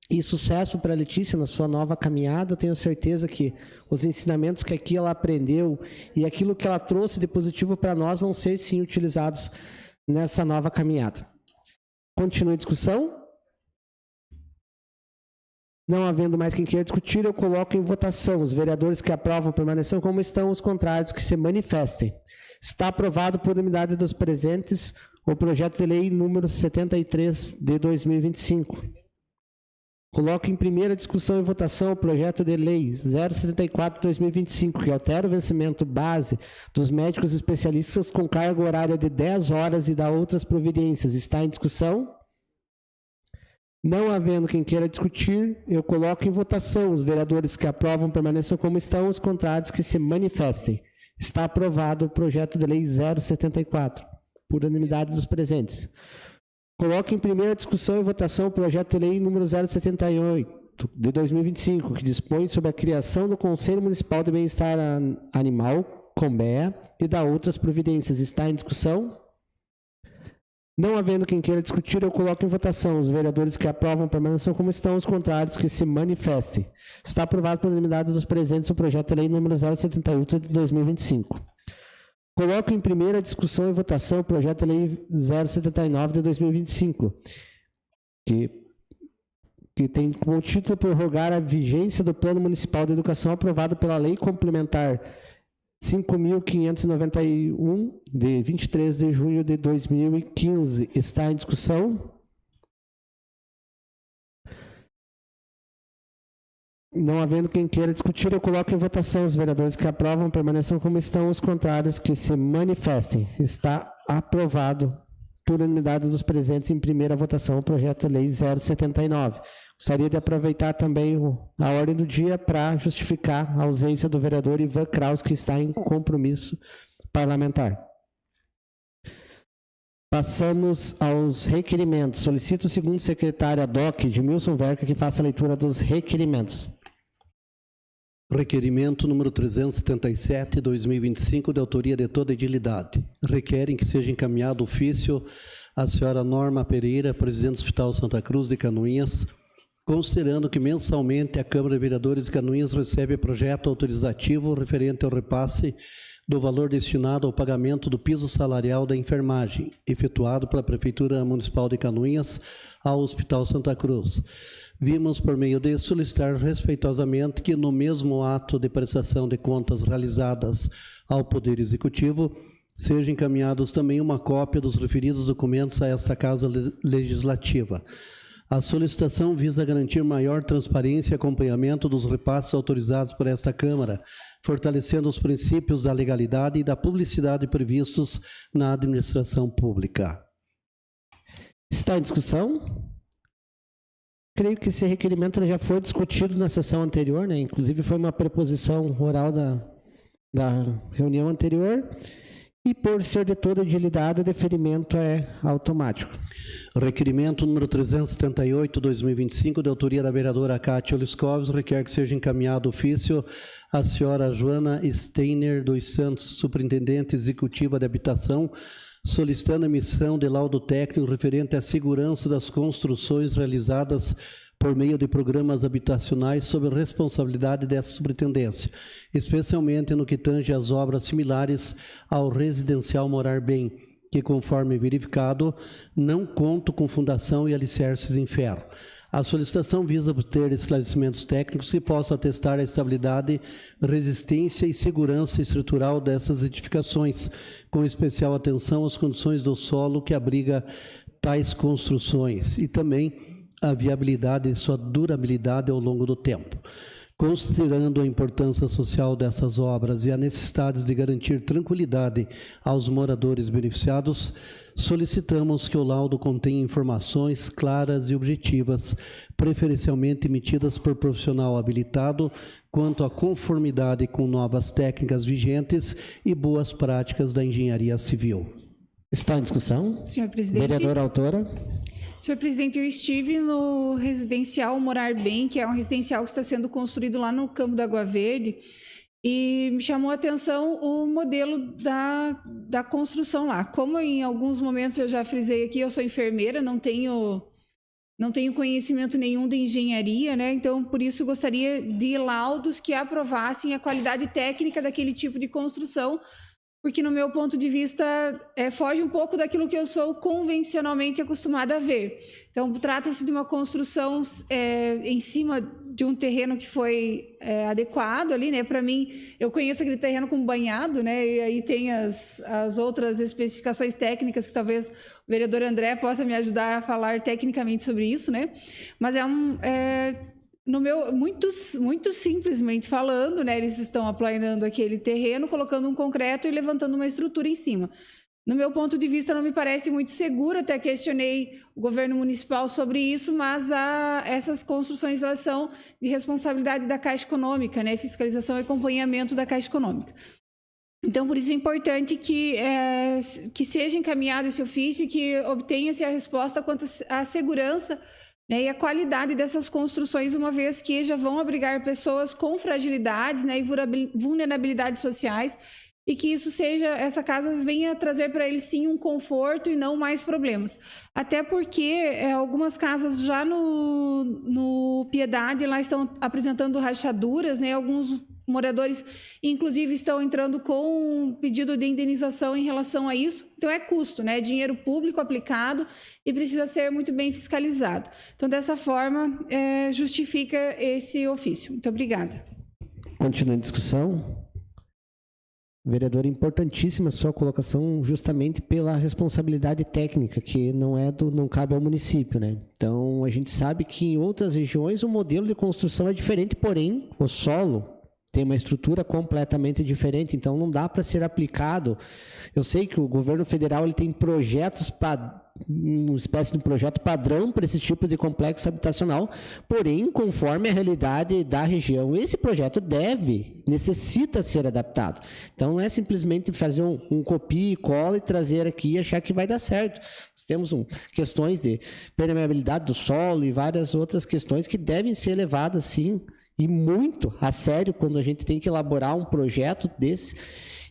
E sucesso para a Letícia na sua nova caminhada. Eu tenho certeza que os ensinamentos que aqui ela aprendeu e aquilo que ela trouxe de positivo para nós vão ser, sim, utilizados nessa nova caminhada. Continua a discussão. Não havendo mais quem queira discutir, eu coloco em votação. Os vereadores que aprovam permaneçam como estão, os contrários que se manifestem. Está aprovado por unanimidade dos presentes o projeto de lei número 73 de 2025. Coloco em primeira discussão e votação o projeto de lei 074 de 2025, que altera o vencimento base dos médicos especialistas com carga horária de 10 horas e dá outras providências. Está em discussão? Não havendo quem queira discutir, eu coloco em votação. Os vereadores que aprovam permaneçam como estão, os contrários que se manifestem. Está aprovado o projeto de lei 074, por unanimidade dos presentes. Coloco em primeira discussão e votação o projeto de lei número 078, de 2025, que dispõe sobre a criação do Conselho Municipal de Bem-Estar Animal, CONBEA, e dá outras providências. Está em discussão? Não havendo quem queira discutir, eu coloco em votação. Os vereadores que aprovam permaneçam como estão, os contrários que se manifestem. Está aprovado por unanimidade dos presentes o projeto de lei número 078 de 2025. Coloco em primeira discussão e votação o projeto de lei 079 de 2025, que tem como título prorrogar a vigência do Plano Municipal de Educação aprovado pela Lei Complementar 5.591, de 23 de junho de 2015. Está em discussão? Não havendo quem queira discutir, eu coloco em votação. Os vereadores que aprovam permaneçam como estão, os contrários que se manifestem. Está aprovado por unanimidade dos presentes em primeira votação o projeto de lei 079. Gostaria de aproveitar também a ordem do dia para justificar a ausência do vereador Ivan Kraus, que está em compromisso parlamentar. Passamos aos requerimentos. Solicito o segundo secretário ad hoc, Edmilson Verca, que faça a leitura dos requerimentos. Requerimento número 377, 2025, de autoria de toda a edilidade. Requerem que seja encaminhado ofício à senhora Norma Pereira, presidente do Hospital Santa Cruz de Canoinhas, considerando que mensalmente a Câmara de Vereadores de Canoinhas recebe projeto autorizativo referente ao repasse do valor destinado ao pagamento do piso salarial da enfermagem, efetuado pela Prefeitura Municipal de Canoinhas ao Hospital Santa Cruz. Vimos, por meio de solicitar respeitosamente que, no mesmo ato de prestação de contas realizadas ao Poder Executivo, sejam encaminhados também uma cópia dos referidos documentos a esta Casa Legislativa. A solicitação visa garantir maior transparência e acompanhamento dos repasses autorizados por esta Câmara, fortalecendo os princípios da legalidade e da publicidade previstos na administração pública. Está em discussão? Creio que esse requerimento já foi discutido na sessão anterior, né? Inclusive foi uma preposição oral da reunião anterior. E por ser de toda agilidade, o deferimento é automático. Requerimento número 378, 2025, de autoria da vereadora Cátia Oliscoves, requer que seja encaminhado ofício à senhora Joana Steiner dos Santos, superintendente executiva de habitação, solicitando a emissão de laudo técnico referente à segurança das construções realizadas por meio de programas habitacionais sob responsabilidade dessa superintendência, especialmente no que tange às obras similares ao residencial Morar Bem, que, conforme verificado, não contam com fundação e alicerces em ferro. A solicitação visa obter esclarecimentos técnicos que possam atestar a estabilidade, resistência e segurança estrutural dessas edificações, com especial atenção às condições do solo que abriga tais construções e também a viabilidade e sua durabilidade ao longo do tempo. Considerando a importância social dessas obras e a necessidade de garantir tranquilidade aos moradores beneficiados, solicitamos que o laudo contenha informações claras e objetivas, preferencialmente emitidas por profissional habilitado, quanto à conformidade com novas técnicas vigentes e boas práticas da engenharia civil. Está em discussão? Senhor presidente. Vereadora autora. Senhor presidente, eu estive no residencial Morar Bem, que é um residencial que está sendo construído lá no Campo da Água Verde, e me chamou a atenção o modelo da construção lá. Como em alguns momentos eu já frisei aqui, eu sou enfermeira, não tenho conhecimento nenhum de engenharia, né? Então, por isso, gostaria de laudos que aprovassem a qualidade técnica daquele tipo de construção, porque, no meu ponto de vista, foge um pouco daquilo que eu sou convencionalmente acostumada a ver. Então, trata-se de uma construção em cima de um terreno que foi adequado ali, né? Para mim, eu conheço aquele terreno como banhado, né? E aí tem as outras especificações técnicas que talvez o vereador André possa me ajudar a falar tecnicamente sobre isso, né? Mas muito simplesmente falando, né, eles estão aplanando aquele terreno, colocando um concreto e levantando uma estrutura em cima. No meu ponto de vista, não me parece muito seguro, até questionei o governo municipal sobre isso, mas essas construções elas são de responsabilidade da Caixa Econômica, né, fiscalização e acompanhamento da Caixa Econômica. Então, por isso é importante que seja encaminhado esse ofício e que obtenha-se a resposta quanto à segurança, né, e a qualidade dessas construções, uma vez que já vão abrigar pessoas com fragilidades, né, e vulnerabilidades sociais, e que essa casa venha trazer para eles sim um conforto e não mais problemas. Até porque algumas casas já no Piedade lá estão apresentando rachaduras, né, alguns moradores, inclusive, estão entrando com um pedido de indenização em relação a isso. Então, é custo, né? É dinheiro público aplicado e precisa ser muito bem fiscalizado. Então, dessa forma, justifica esse ofício. Muito obrigada. Continua em discussão. Vereadora, importantíssima a sua colocação justamente pela responsabilidade técnica, que não cabe ao município, né? Então, a gente sabe que em outras regiões o modelo de construção é diferente, porém, o solo tem uma estrutura completamente diferente, então não dá para ser aplicado. Eu sei que o governo federal ele tem projetos, uma espécie de projeto padrão para esse tipo de complexo habitacional, porém, conforme a realidade da região, esse projeto necessita ser adaptado. Então, não é simplesmente fazer um copia e cola e trazer aqui e achar que vai dar certo. Nós temos questões de permeabilidade do solo e várias outras questões que devem ser levadas, sim, e muito a sério quando a gente tem que elaborar um projeto desse.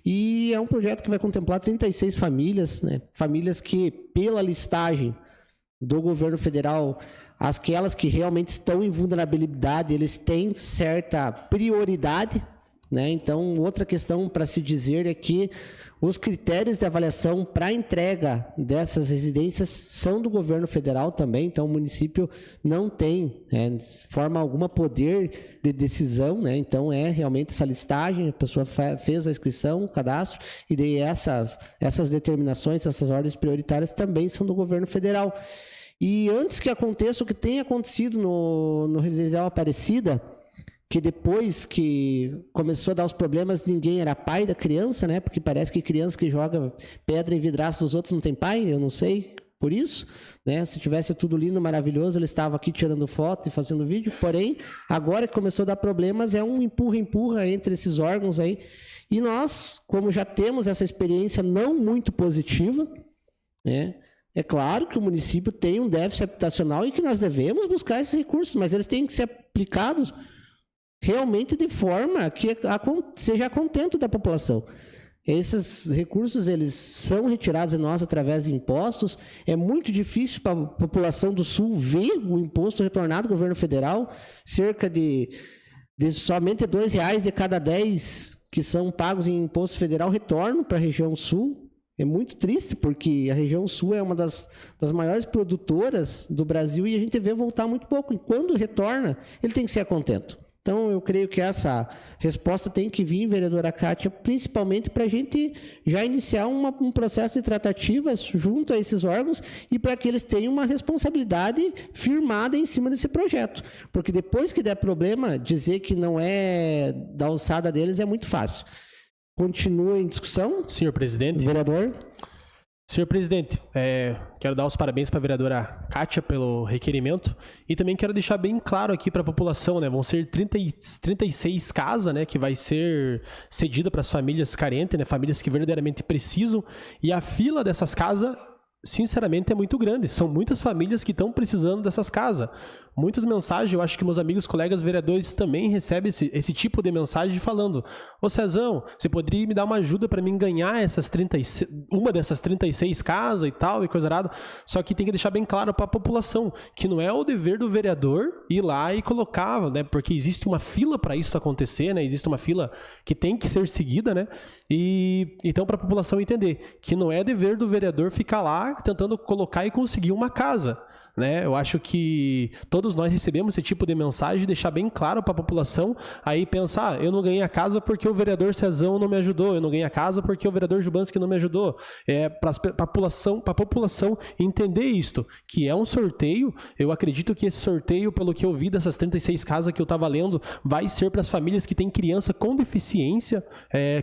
E é um projeto que vai contemplar 36 famílias, né? Famílias que, pela listagem do governo federal, aquelas que realmente estão em vulnerabilidade, eles têm certa prioridade, né? Então, outra questão para se dizer é que os critérios de avaliação para a entrega dessas residências são do governo federal também, então o município não tem, de forma alguma, poder de decisão, né? Então realmente essa listagem, a pessoa fez a inscrição, o cadastro, e daí essas determinações, essas ordens prioritárias também são do governo federal. E antes que aconteça o que tem acontecido no Residencial Aparecida, que depois que começou a dar os problemas, ninguém era pai da criança, né? Porque parece que criança que joga pedra em vidraça dos outros não tem pai, eu não sei por isso, né? Se tivesse tudo lindo, maravilhoso, ele estava aqui tirando foto e fazendo vídeo, porém, agora que começou a dar problemas, é um empurra-empurra entre esses órgãos aí. E nós, como já temos essa experiência não muito positiva, né? É claro que o município tem um déficit habitacional e que nós devemos buscar esses recursos, mas eles têm que ser aplicados realmente de forma que seja a contento da população. Esses recursos, eles são retirados de nós através de impostos. É muito difícil para a população do Sul ver o imposto retornado do governo federal, cerca de somente R$2 de cada 10 que são pagos em imposto federal retornam para a região Sul. É muito triste, porque a região Sul é uma das maiores produtoras do Brasil e a gente vê voltar muito pouco. E quando retorna, ele tem que ser a contento. Então, eu creio que essa resposta tem que vir, vereadora Kátia, principalmente para a gente já iniciar um processo de tratativas junto a esses órgãos e para que eles tenham uma responsabilidade firmada em cima desse projeto. Porque depois que der problema, dizer que não é da alçada deles é muito fácil. Continua em discussão? Senhor presidente. Vereador. Senhor presidente, quero dar os parabéns para a vereadora Kátia pelo requerimento e também quero deixar bem claro aqui para a população, né? Vão ser 36 casas, né, que vai ser cedida para as famílias carentes, né, famílias que verdadeiramente precisam, e a fila dessas casas, sinceramente, é muito grande. São muitas famílias que estão precisando dessas casas. Muitas mensagens, eu acho que meus amigos, colegas vereadores também recebem esse tipo de mensagem falando: ô Cezão, você poderia me dar uma ajuda para mim ganhar uma dessas 36 casas e tal, e coisa errada. Só que tem que deixar bem claro para a população que não é o dever do vereador ir lá e colocar, né, porque existe uma fila para isso acontecer, né, existe uma fila que tem que ser seguida, né, e então para a população entender que não é dever do vereador ficar lá tentando colocar e conseguir uma casa. Né? Eu acho que todos nós recebemos esse tipo de mensagem, deixar bem claro para a população, aí pensar, eu não ganhei a casa porque o vereador Cezão não me ajudou, eu não ganhei a casa porque o vereador Jubanski não me ajudou. Para a população entender isto, que é um sorteio. Eu acredito que esse sorteio, pelo que eu vi dessas 36 casas que eu estava lendo, vai ser para as famílias que têm criança com deficiência,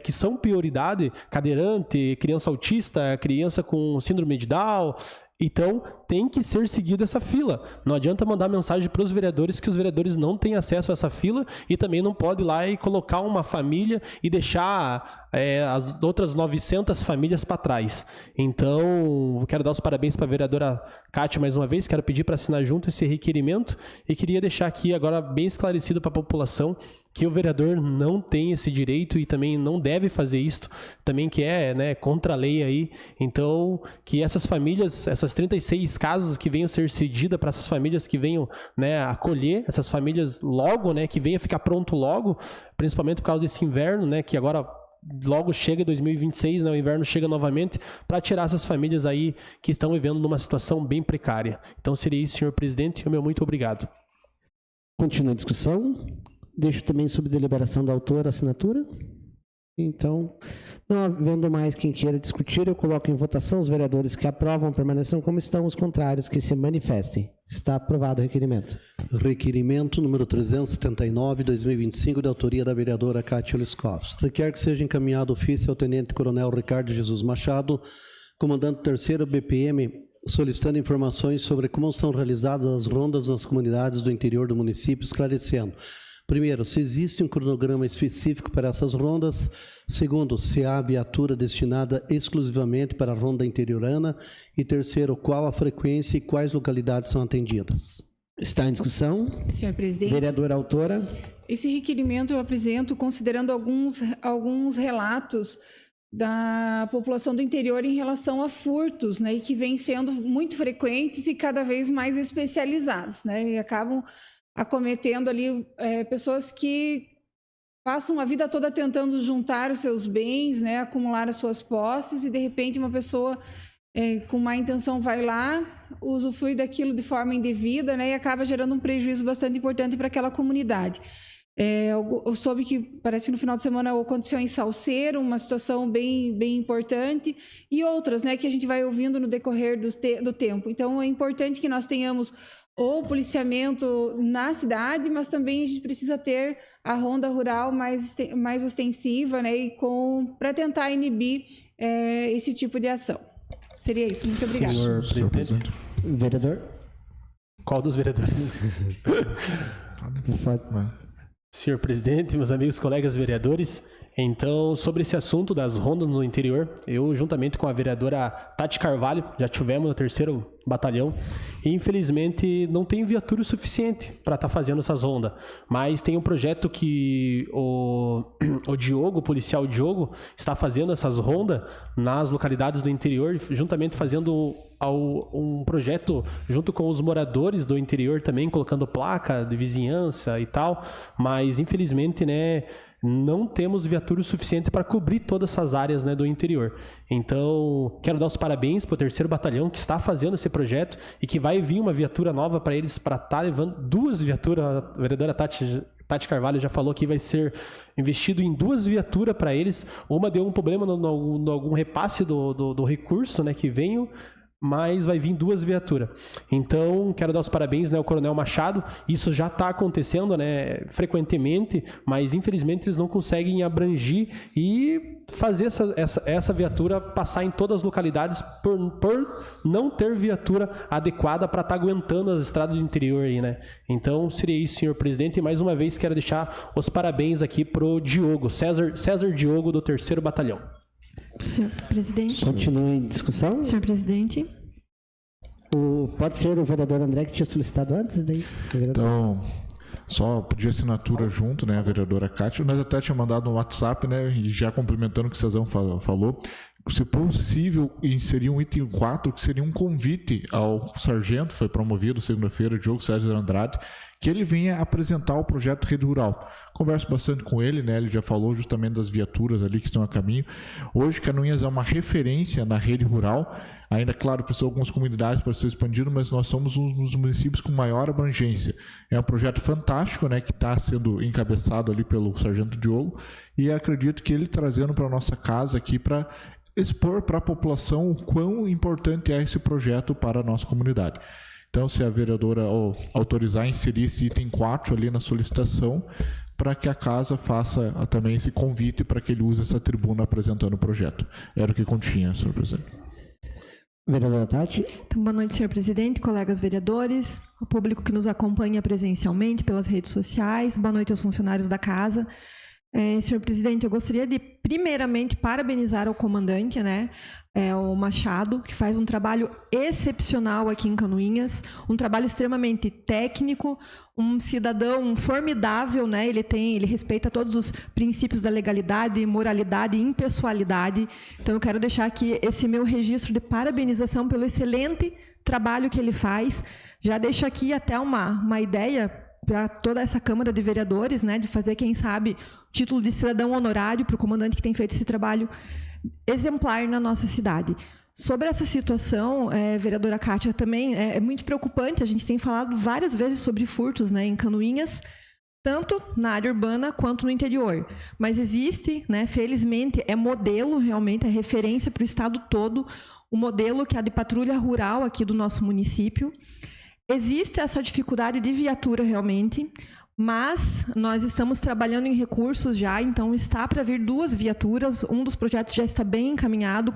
que são prioridade, cadeirante, criança autista, criança com síndrome de Down. Então, tem que ser seguida essa fila. Não adianta mandar mensagem para os vereadores que os vereadores não têm acesso a essa fila e também não pode ir lá e colocar uma família e deixar as outras 900 famílias para trás. Então, quero dar os parabéns para a vereadora Kátia mais uma vez, quero pedir para assinar junto esse requerimento e queria deixar aqui agora bem esclarecido para a população que o vereador não tem esse direito e também não deve fazer isso, também que é, né, contra a lei aí. Então, que essas famílias, essas 36 casas que venham ser cedidas para essas famílias que venham, né, acolher essas famílias logo, né, que venha ficar pronto logo, principalmente por causa desse inverno, né, que agora logo chega 2026, né, o inverno chega novamente, para tirar essas famílias aí que estão vivendo numa situação bem precária. Então, seria isso, senhor presidente, o meu muito obrigado. Continua a discussão. Deixo também sob deliberação da autora a assinatura. Então, não havendo mais quem queira discutir, eu coloco em votação os vereadores que aprovam permaneçam como estão, os contrários que se manifestem. Está aprovado o requerimento. Requerimento número 379/2025, de autoria da vereadora Kátia Liskowski. Requer que seja encaminhado ofício ao Tenente-Coronel Ricardo Jesus Machado, comandante 3º BPM, solicitando informações sobre como estão realizadas as rondas nas comunidades do interior do município, esclarecendo: primeiro, se existe um cronograma específico para essas rondas. Segundo, se há viatura destinada exclusivamente para a ronda interiorana. E terceiro, qual a frequência e quais localidades são atendidas. Está em discussão. Senhor presidente. Vereadora autora. Esse requerimento eu apresento considerando alguns relatos da população do interior em relação a furtos, né, e que vêm sendo muito frequentes e cada vez mais especializados, né, e acabam acometendo ali pessoas que passam a vida toda tentando juntar os seus bens, né, acumular as suas posses, e de repente uma pessoa com má intenção vai lá, usufrui daquilo de forma indevida, né, e acaba gerando um prejuízo bastante importante para aquela comunidade. Eu soube que parece que no final de semana aconteceu em Salceiro uma situação bem importante, e outras, né, que a gente vai ouvindo no decorrer do tempo. Então é importante que nós tenhamos o policiamento na cidade, mas também a gente precisa ter a ronda rural mais ostensiva, né, e para tentar inibir esse tipo de ação. Seria isso. Muito obrigada. Senhor presidente. Vereador. Qual dos vereadores? Senhor presidente, meus amigos, colegas vereadores, então, sobre esse assunto das rondas no interior, eu, juntamente com a vereadora Tati Carvalho, já tivemos no 3º Batalhão, e infelizmente não tem viatura suficiente para estar fazendo essas rondas, mas tem um projeto que o Diogo, o policial Diogo, está fazendo essas rondas nas localidades do interior, juntamente fazendo um projeto junto com os moradores do interior também, colocando placa de vizinhança e tal, mas infelizmente, né, não temos viatura suficiente para cobrir todas essas áreas, né, do interior. Então, quero dar os parabéns para o 3º Batalhão que está fazendo esse projeto e que vai vir uma viatura nova para eles, para estar levando 2 viaturas. A vereadora Tati Tati Carvalho já falou que vai ser investido em 2 viaturas para eles. Uma deu um problema no algum repasse do recurso, né, que veio, mas vai vir 2 viaturas. Então, quero dar os parabéns, né, ao Coronel Machado. Isso já está acontecendo, né, frequentemente, mas infelizmente eles não conseguem abranger e fazer essa viatura passar em todas as localidades por não ter viatura adequada para estar aguentando as estradas do interior aí, né? Então, seria isso, senhor presidente. E mais uma vez quero deixar os parabéns aqui pro Diogo, César Diogo, do 3º Batalhão. Senhor presidente. Continua em discussão? Senhor presidente. Pode ser o vereador André que tinha solicitado antes? Daí, então, só pedir assinatura junto, né, a vereadora Cátia. Nós até tinha mandado no WhatsApp, né, e já complementando o que o Cezão falou, se possível, inserir um item 4, que seria um convite ao sargento, foi promovido segunda-feira, Diogo César Andrade, que ele venha apresentar o projeto Rede Rural. Converso bastante com ele, né? Ele já falou justamente das viaturas ali que estão a caminho. Hoje, Canoinhas é uma referência na rede rural. Ainda, claro, precisa de algumas comunidades para ser expandido, mas nós somos um dos municípios com maior abrangência. É um projeto fantástico, né? Que está sendo encabeçado ali pelo sargento Diogo, e acredito que ele trazendo para a nossa casa aqui para expor para a população o quão importante é esse projeto para a nossa comunidade. Então, se a vereadora autorizar, inserir esse item 4 ali na solicitação, para que a casa faça também esse convite para que ele use essa tribuna apresentando o projeto. Era o que continha, senhor presidente. Vereadora Tati. Então, boa noite, senhor presidente, colegas vereadores, o público que nos acompanha presencialmente pelas redes sociais, boa noite aos funcionários da casa. Senhor presidente, eu gostaria de, primeiramente, parabenizar o comandante, né, o Machado, que faz um trabalho excepcional aqui em Canoinhas, um trabalho extremamente técnico, um cidadão formidável, né, ele respeita todos os princípios da legalidade, moralidade e impessoalidade. Então, eu quero deixar aqui esse meu registro de parabenização pelo excelente trabalho que ele faz. Já deixo aqui até uma ideia para toda essa Câmara de Vereadores, né, de fazer, quem sabe, título de cidadão honorário para o comandante que tem feito esse trabalho exemplar na nossa cidade. Sobre essa situação, vereadora Cátia, também é muito preocupante. A gente tem falado várias vezes sobre furtos, né, em Canoinhas, tanto na área urbana quanto no interior. Mas existe, né, felizmente, é modelo, realmente, é referência para o estado todo, o modelo que é a de patrulha rural aqui do nosso município. Existe essa dificuldade de viatura realmente, mas nós estamos trabalhando em recursos já, então está para vir 2 viaturas, um dos projetos já está bem encaminhado,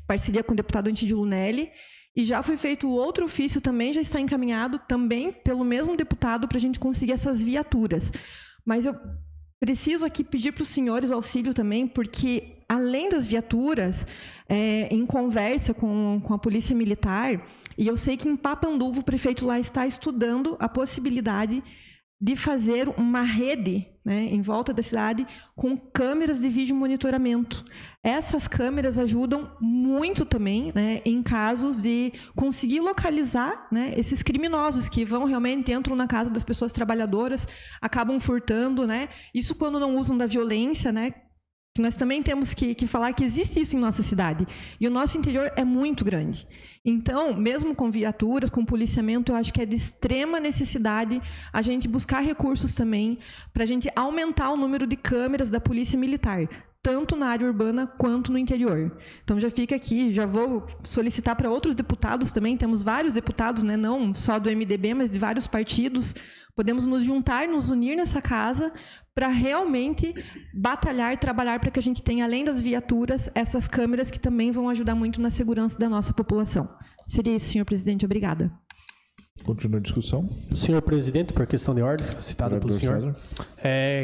parceria com o deputado Antídio Lunelli, e já foi feito outro ofício também, já está encaminhado também pelo mesmo deputado para a gente conseguir essas viaturas. Mas eu preciso aqui pedir para os senhores auxílio também, porque além das viaturas, em conversa com a Polícia Militar, e eu sei que em Papanduva o prefeito lá está estudando a possibilidade de fazer uma rede, né, em volta da cidade com câmeras de vídeo monitoramento. Essas câmeras ajudam muito também, né, em casos de conseguir localizar, né, esses criminosos que vão realmente, entram na casa das pessoas trabalhadoras, acabam furtando, né, isso quando não usam da violência, né. Nós também temos que falar que existe isso em nossa cidade. E o nosso interior é muito grande. Então, mesmo com viaturas, com policiamento, eu acho que é de extrema necessidade a gente buscar recursos também para a gente aumentar o número de câmeras da Polícia Militar, tanto na área urbana quanto no interior. Então, já fica aqui, já vou solicitar para outros deputados também, temos vários deputados, né, não só do MDB, mas de vários partidos. Podemos nos juntar, nos unir nessa casa para realmente batalhar, trabalhar para que a gente tenha, além das viaturas, essas câmeras que também vão ajudar muito na segurança da nossa população. Seria isso, senhor presidente. Obrigada. Continua a discussão. Senhor presidente, por questão de ordem, citado pelo senhor.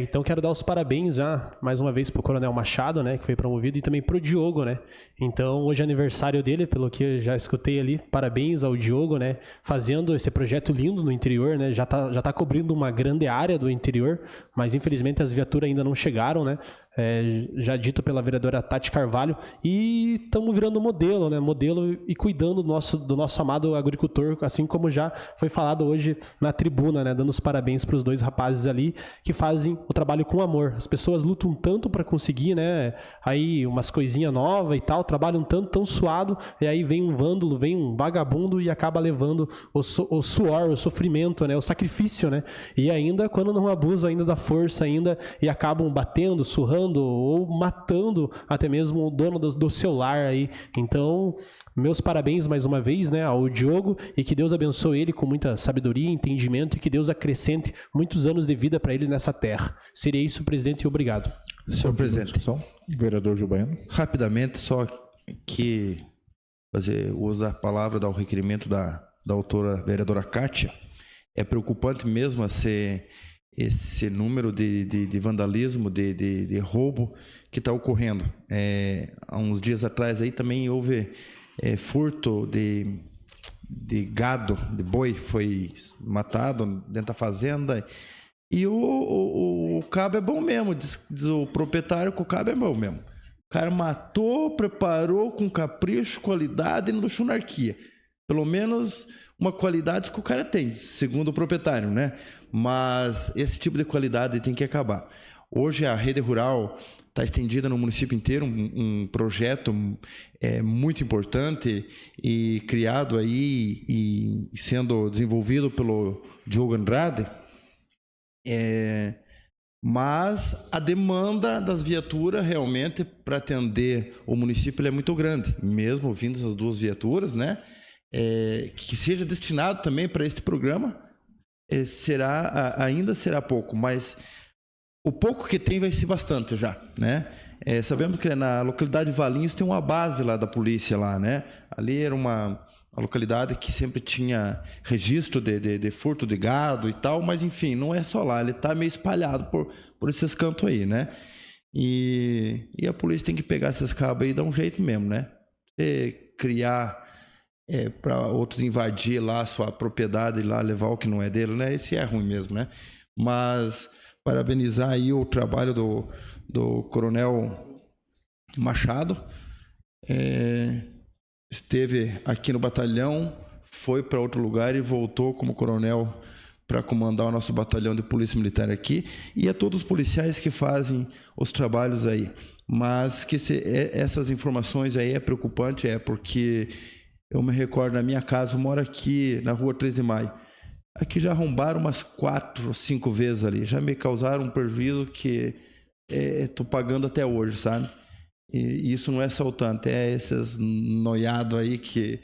Então, quero dar os parabéns já, mais uma vez, para o Coronel Machado, né, que foi promovido, e também para o Diogo, né. Então, hoje é aniversário dele, pelo que eu já escutei ali. Parabéns ao Diogo, né, fazendo esse projeto lindo no interior, né. Já tá cobrindo uma grande área do interior, mas infelizmente as viaturas ainda não chegaram, né. já dito pela vereadora Tati Carvalho, e estamos virando modelo, né? Modelo e cuidando do nosso amado agricultor, assim como já foi falado hoje na tribuna, né? Dando os parabéns para os 2 rapazes ali que fazem o trabalho com amor. As pessoas lutam tanto para conseguir, né? Aí umas coisinhas novas e tal, trabalham tanto, tão suado, e aí vem um vândalo, vem um vagabundo e acaba levando o suor, o sofrimento, né? O sacrifício, né? E ainda quando não abusam ainda da força ainda e acabam batendo, surrando ou matando até mesmo o dono do celular aí. Então, meus parabéns mais uma vez, né, ao Diogo, e que Deus abençoe ele com muita sabedoria, entendimento, e que Deus acrescente muitos anos de vida para ele nessa terra. Seria isso, presidente, e obrigado. Senhor presidente. Vereador Gil Baiano. Rapidamente, só que usar a palavra do requerimento da autora vereadora Kátia, é preocupante mesmo esse número de vandalismo, de roubo que está ocorrendo. Há uns dias atrás aí também houve furto de gado, de boi, foi matado dentro da fazenda. E o cabo é bom mesmo, diz o proprietário que o cabo é bom mesmo. O cara matou, preparou com capricho, qualidade e não deixou anarquia. Pelo menos uma qualidade que o cara tem, segundo o proprietário, né? Mas esse tipo de qualidade tem que acabar. Hoje a rede rural está estendida no município inteiro, um projeto muito importante e criado aí e sendo desenvolvido pelo Diogo Andrade. Mas a demanda das viaturas realmente para atender o município é muito grande, mesmo vindo essas 2 viaturas, né? Que seja destinado também para este programa, ainda será pouco, mas o pouco que tem vai ser bastante já, né? Sabemos que na localidade de Valinhos tem uma base lá da polícia lá, né? Ali era uma localidade que sempre tinha registro de furto de gado e tal, mas enfim, não é só lá, ele está meio espalhado por esses cantos aí, né? E a polícia tem que pegar esses cabos aí e dar um jeito mesmo, né? Criar para outros invadir lá a sua propriedade e lá levar o que não é dele, né? Esse é ruim mesmo, né? Mas parabenizar aí o trabalho do Coronel Machado. Esteve aqui no batalhão, foi para outro lugar e voltou como coronel para comandar o nosso batalhão de polícia militar aqui, e a todos os policiais que fazem os trabalhos aí. Mas que essas informações aí é preocupante, porque eu me recordo, na minha casa, eu moro aqui na rua 3 de Maio. Aqui já arrombaram umas 4 ou 5 vezes ali. Já me causaram um prejuízo que estou pagando até hoje, sabe? E isso não é assaltante, é esses noiados aí que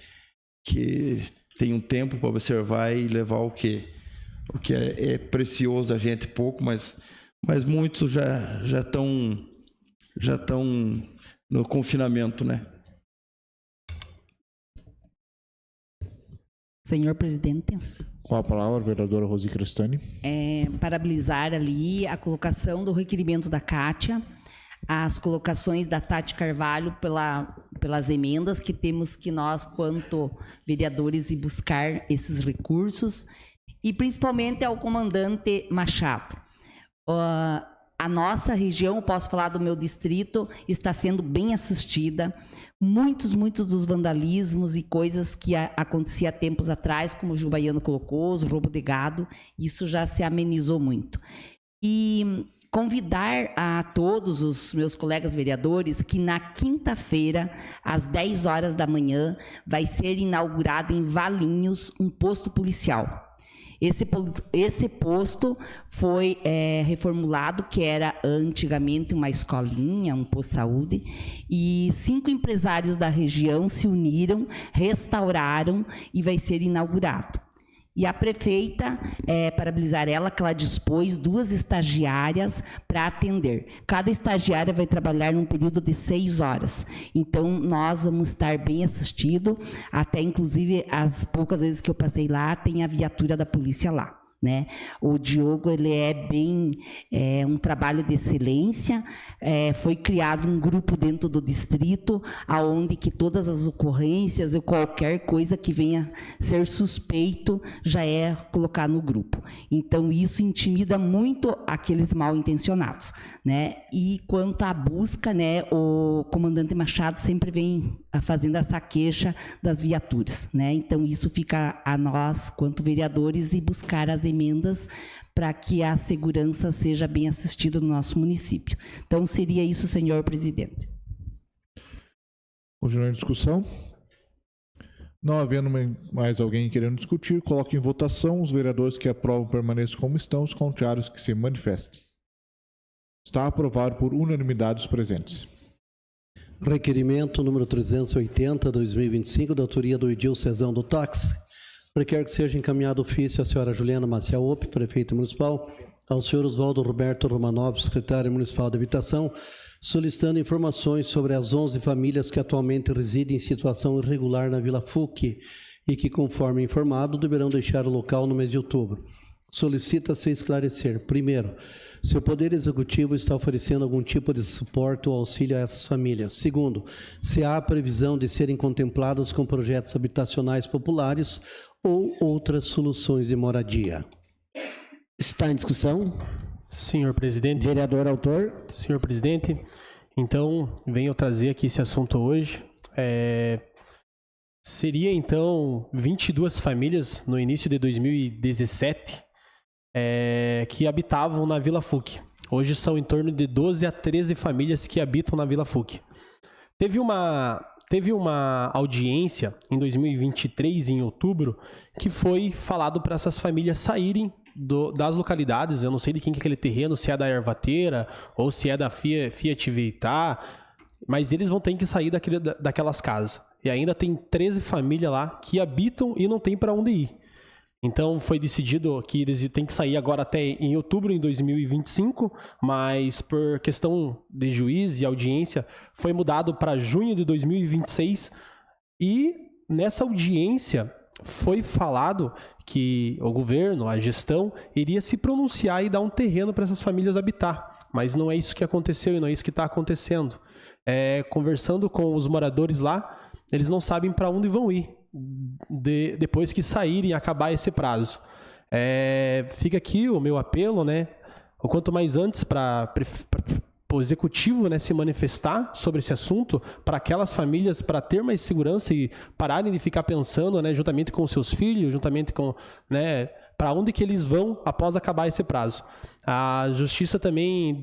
tem um tempo para observar e levar o que é precioso a gente, pouco, mas muitos já estão no confinamento, né? Senhor presidente. Com a palavra, vereadora Rosi Crestani. Parabenizar ali a colocação do requerimento da Kátia, as colocações da Tati Carvalho pelas emendas que temos que nós, quanto vereadores, ir buscar esses recursos, e principalmente ao comandante Machado. A nossa região, posso falar do meu distrito, está sendo bem assistida. Muitos dos vandalismos e coisas que acontecia há tempos atrás, como o Gil Baiano colocou, os roubos de gado, isso já se amenizou muito. E convidar a todos os meus colegas vereadores que na quinta-feira, às 10 horas da manhã, vai ser inaugurado em Valinhos um posto policial. Esse posto foi reformulado, que era antigamente uma escolinha, um posto de saúde, e 5 empresários da região se uniram, restauraram e vai ser inaugurado. E a prefeita, parabenizar ela, que ela dispôs 2 estagiárias para atender. Cada estagiária vai trabalhar num período de 6 horas. Então, nós vamos estar bem assistidos. Até, inclusive, as poucas vezes que eu passei lá, tem a viatura da polícia lá. né? O Diogo, ele é um trabalho de excelência, foi criado um grupo dentro do distrito, aonde que todas as ocorrências ou qualquer coisa que venha ser suspeito já é colocar no grupo. Então, isso intimida muito aqueles mal intencionados, né? E quanto à busca, né, o comandante Machado sempre vem fazendo essa queixa das viaturas, né? Então, isso fica a nós, quanto vereadores, e buscar as emendas para que a segurança seja bem assistida no nosso município. Então, seria isso, senhor presidente. Continuando a discussão. Não havendo mais alguém querendo discutir, coloque em votação. Os vereadores que aprovam permaneçam como estão, os contrários que se manifestem. Está aprovado por unanimidade os presentes. Requerimento número 380/2025, da autoria do Edil Cezão do Táxi. Requer que seja encaminhado ofício à senhora Juliana Maciel Ope, prefeita municipal, ao senhor Oswaldo Roberto Romanov, secretário municipal de habitação, solicitando informações sobre as 11 famílias que atualmente residem em situação irregular na Vila FUC e que, conforme informado, deverão deixar o local no mês de outubro. Solicita-se esclarecer, primeiro, se o Poder Executivo está oferecendo algum tipo de suporte ou auxílio a essas famílias. Segundo, se há previsão de serem contempladas com projetos habitacionais populares ou outras soluções de moradia. Está em discussão? Senhor presidente. Vereador autor. Senhor presidente, então venho trazer aqui esse assunto hoje. Seria então 22 famílias no início de 2017 que habitavam na Vila FUC. Hoje são em torno de 12 a 13 famílias que habitam na Vila FUC. Teve uma audiência em 2023, em outubro, que foi falado para essas famílias saírem das localidades. Eu não sei de quem que é aquele terreno, se é da Ervateira ou se é da Fiat Vittar, mas eles vão ter que sair daquelas casas. E ainda tem 13 famílias lá que habitam e não tem para onde ir. Então foi decidido que eles têm que sair agora até em outubro de 2025, mas por questão de juiz e audiência foi mudado para junho de 2026. E nessa audiência foi falado que o governo, a gestão, iria se pronunciar e dar um terreno para essas famílias habitar. Mas não é isso que aconteceu e não é isso que está acontecendo. Conversando com os moradores lá, eles não sabem para onde vão ir depois que saírem e acabar esse prazo. Fica aqui o meu apelo, né? O quanto mais antes para o executivo, né, se manifestar sobre esse assunto, para aquelas famílias, para ter mais segurança e pararem de ficar pensando, né, juntamente com seus filhos, juntamente com, né, para onde que eles vão após acabar esse prazo. A justiça também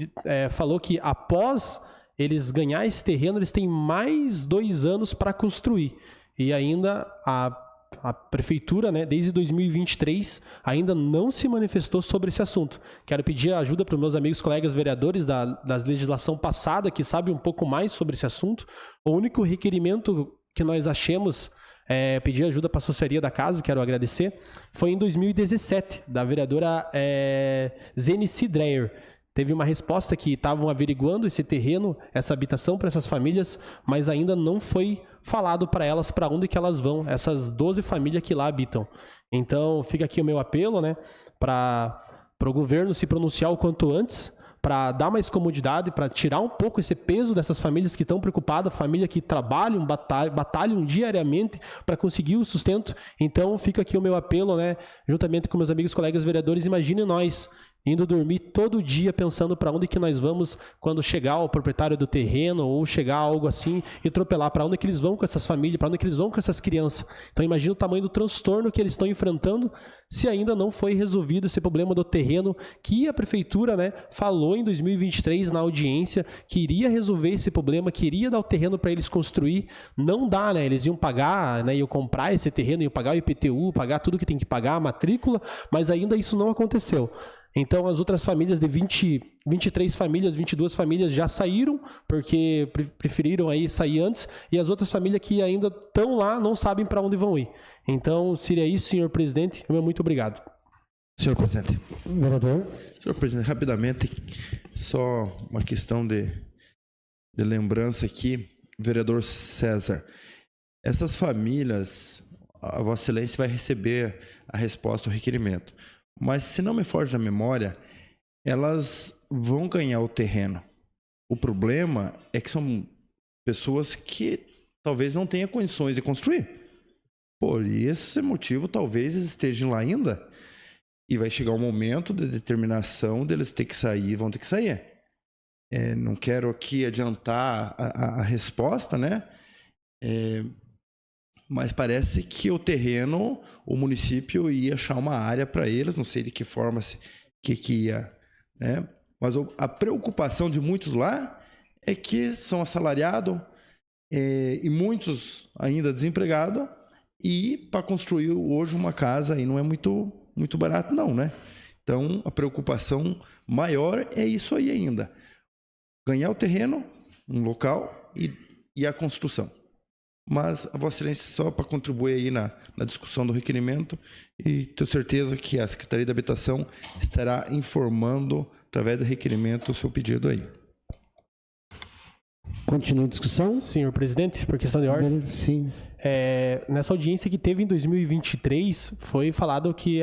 falou que após eles ganhar esse terreno, eles têm mais 2 anos para construir. E ainda a prefeitura, né, desde 2023, ainda não se manifestou sobre esse assunto. Quero pedir ajuda para os meus amigos colegas vereadores da legislação passada, que sabem um pouco mais sobre esse assunto. O único requerimento que nós achamos, pedir ajuda para a assessoria da casa, quero agradecer, foi em 2017, da vereadora Zenice Dreyer. Teve uma resposta que estavam averiguando esse terreno, essa habitação para essas famílias, mas ainda não foi falado para elas para onde que elas vão, essas 12 famílias que lá habitam. Então, fica aqui o meu apelo, né, para o governo se pronunciar o quanto antes, para dar mais comodidade, para tirar um pouco esse peso dessas famílias que estão preocupadas, família que trabalham, batalham diariamente para conseguir o sustento. Então, fica aqui o meu apelo, né, juntamente com meus amigos colegas vereadores, imagine nós indo dormir todo dia pensando para onde que nós vamos quando chegar o proprietário do terreno ou chegar algo assim e atropelar, para onde que eles vão com essas famílias, para onde que eles vão com essas crianças. Então imagina o tamanho do transtorno que eles estão enfrentando se ainda não foi resolvido esse problema do terreno que a prefeitura, né, falou em 2023 na audiência que iria resolver esse problema, que iria dar o terreno para eles construir. Não dá, né? Eles iam pagar, né, iam comprar esse terreno, iam pagar o IPTU, pagar tudo que tem que pagar, a matrícula, mas ainda isso não aconteceu. Então, as outras famílias de 23 famílias, 22 famílias já saíram, porque preferiram aí sair antes, e as outras famílias que ainda estão lá não sabem para onde vão ir. Então, seria isso, senhor presidente. Meu muito obrigado. Senhor presidente. Vereador. Senhor presidente, rapidamente, só uma questão de lembrança aqui, vereador César. Essas famílias, a Vossa Excelência vai receber a resposta ao requerimento. mas se não me foge da memória, elas vão ganhar o terreno. O problema é que são pessoas que talvez não tenham condições de construir. Por esse motivo, talvez eles estejam lá ainda e vai chegar um momento de determinação deles ter que sair, vão ter que sair. Não quero aqui adiantar a resposta, né? Mas parece que o terreno, o município ia achar uma área para eles, não sei de que forma que ia, né? Mas a preocupação de muitos lá é que são assalariados e muitos ainda desempregados, e para construir hoje uma casa aí não é muito barato não, né? Então a preocupação maior é isso aí ainda. Ganhar o terreno, um local e a construção. Mas a Vossa Excelência, só para contribuir aí na discussão do requerimento, e tenho certeza que a Secretaria da Habitação estará informando, através do requerimento, o seu pedido aí. Continua a discussão? Senhor presidente, por questão de ordem. Sim. Nessa audiência que teve em 2023, foi falado que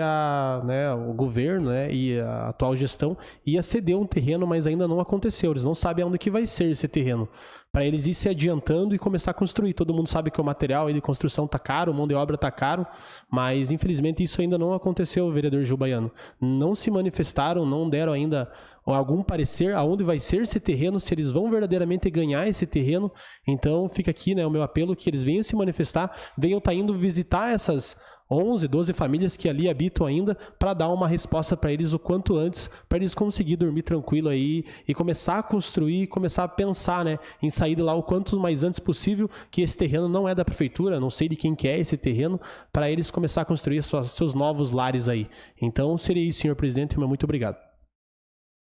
o governo, né, e a atual gestão ia ceder um terreno, mas ainda não aconteceu. Eles não sabem onde que vai ser esse terreno. Para eles ir se adiantando e começar a construir. Todo mundo sabe que o material de construção está caro, a mão de obra está caro, mas infelizmente isso ainda não aconteceu, vereador Gil Baiano. Não se manifestaram, não deram ainda algum parecer aonde vai ser esse terreno, se eles vão verdadeiramente ganhar esse terreno. Então fica aqui, né, o meu apelo que eles venham se manifestar, venham indo visitar essas 11, 12 famílias que ali habitam ainda, para dar uma resposta para eles o quanto antes, para eles conseguirem dormir tranquilo aí e começar a construir, começar a pensar, né, em sair de lá o quanto mais antes possível, que esse terreno não é da prefeitura, não sei de quem que é esse terreno, para eles começar a construir seus novos lares aí. Então seria isso, senhor presidente, muito obrigado.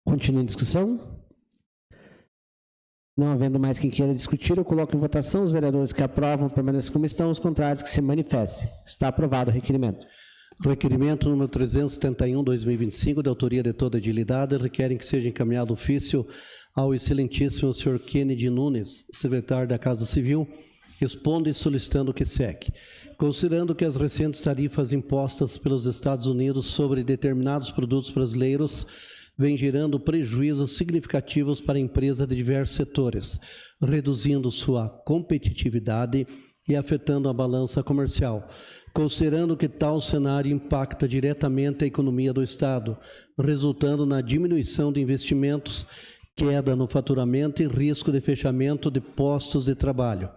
Continua a discussão? Não havendo mais quem queira discutir, eu coloco em votação. Os vereadores que aprovam permaneçam como estão, os contrários que se manifestem. Está aprovado o requerimento. Requerimento número 371/2025, de autoria de toda a edilidade, requerem que seja encaminhado ofício ao excelentíssimo Sr. Kennedy Nunes, secretário da Casa Civil, responde solicitando que seque. Considerando que as recentes tarifas impostas pelos Estados Unidos sobre determinados produtos brasileiros vem gerando prejuízos significativos para a empresa de diversos setores, reduzindo sua competitividade e afetando a balança comercial. Considerando que tal cenário impacta diretamente a economia do Estado, resultando na diminuição de investimentos, queda no faturamento e risco de fechamento de postos de trabalho.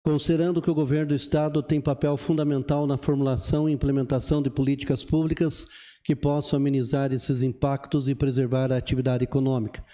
Considerando que o governo do Estado tem papel fundamental na formulação e implementação de políticas públicas que possam amenizar esses impactos e preservar a atividade econômica.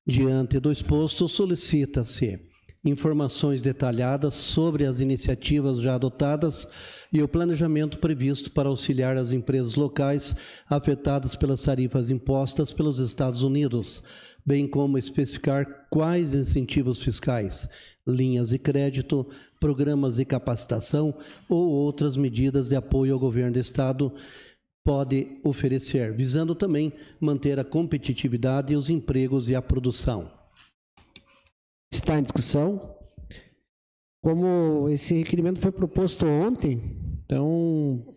Diante do exposto, solicita-se informações detalhadas sobre as iniciativas já adotadas e o planejamento previsto para auxiliar as empresas locais afetadas pelas tarifas impostas pelos Estados Unidos, bem como especificar quais incentivos fiscais, linhas de crédito, programas de capacitação ou outras medidas de apoio ao governo do Estado pode oferecer, visando também manter a competitividade, os empregos e a produção. Está em discussão. Como esse requerimento foi proposto ontem,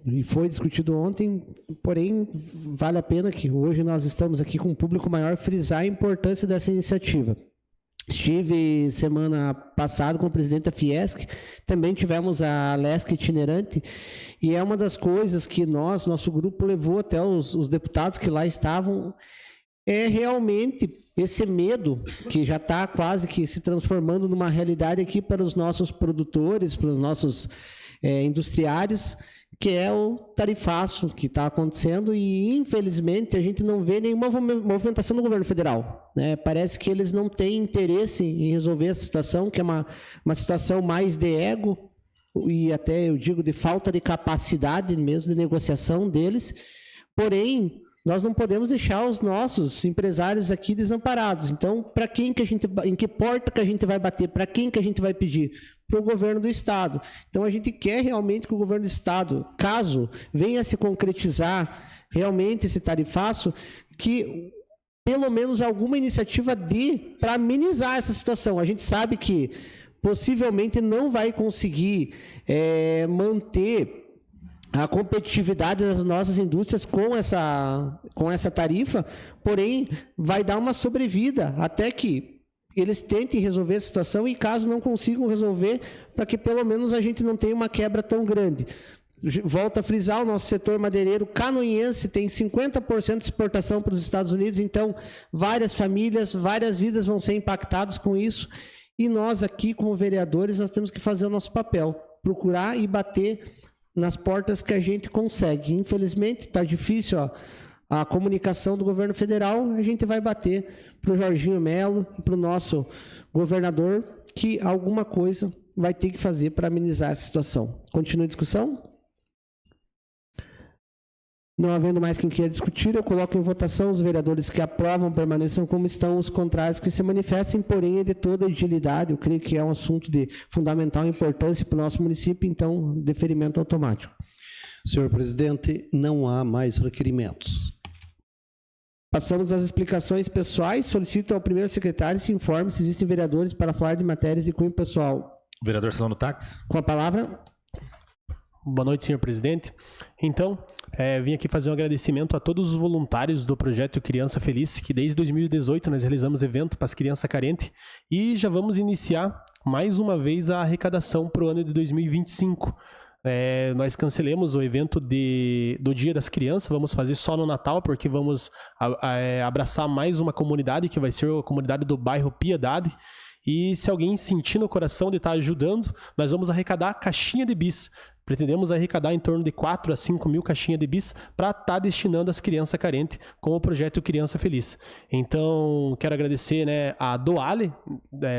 e foi discutido ontem, porém, vale a pena que hoje nós estamos aqui com um público maior frisar a importância dessa iniciativa. Estive semana passada com o presidente da Fiesc, também tivemos a Lesc itinerante, e é uma das coisas que nosso grupo levou até os deputados que lá estavam, é realmente esse medo que já está quase que se transformando numa realidade aqui para os nossos produtores, para os nossos industriários, que é o tarifaço que está acontecendo, e infelizmente a gente não vê nenhuma movimentação no governo federal, né? Parece que eles não têm interesse em resolver essa situação, que é uma situação mais de ego, e até eu digo de falta de capacidade mesmo de negociação deles. Porém, nós não podemos deixar os nossos empresários aqui desamparados. Então, para quem que em que porta que a gente vai bater? Para quem que a gente vai pedir? Para o governo do Estado. Então, a gente quer realmente que o governo do Estado, caso venha a se concretizar realmente esse tarifaço, que pelo menos alguma iniciativa dê para amenizar essa situação. A gente sabe que possivelmente não vai conseguir manter a competitividade das nossas indústrias com essa tarifa, porém vai dar uma sobrevida até que eles tentem resolver a situação e caso não consigam resolver, para que pelo menos a gente não tenha uma quebra tão grande. Volto a frisar, o nosso setor madeireiro canoinhense tem 50% de exportação para os Estados Unidos, então várias famílias, várias vidas vão ser impactadas com isso, e nós aqui como vereadores nós temos que fazer o nosso papel, procurar e bater nas portas que a gente consegue. Infelizmente está difícil a comunicação do governo federal, a gente vai bater para o Jorginho Melo, para o nosso governador, que alguma coisa vai ter que fazer para amenizar essa situação. Continua a discussão? Não havendo mais quem queira discutir, eu coloco em votação os vereadores que aprovam permaneçam como estão, os contrários que se manifestem, porém é de toda agilidade. Eu creio que é um assunto de fundamental importância para o nosso município, então deferimento automático. Senhor presidente, não há mais requerimentos. Passamos às explicações pessoais. Solicito ao primeiro secretário se informe se existem vereadores para falar de matérias de cunho pessoal. Vereador Sessão do Táxi. Com a palavra. Boa noite, senhor presidente. Então, vim aqui fazer um agradecimento a todos os voluntários do projeto Criança Feliz, que desde 2018 nós realizamos evento para as crianças carentes e já vamos iniciar mais uma vez a arrecadação para o ano de 2025. Nós cancelamos o evento do Dia das Crianças, vamos fazer só no Natal, porque vamos abraçar mais uma comunidade, que vai ser a comunidade do bairro Piedade. E se alguém sentir no coração de estar ajudando, nós vamos arrecadar caixinha de bis. Pretendemos arrecadar em torno de 4 a 5 mil caixinhas de bis para estar destinando às crianças carentes com o projeto Criança Feliz. Então, quero agradecer, a Doale,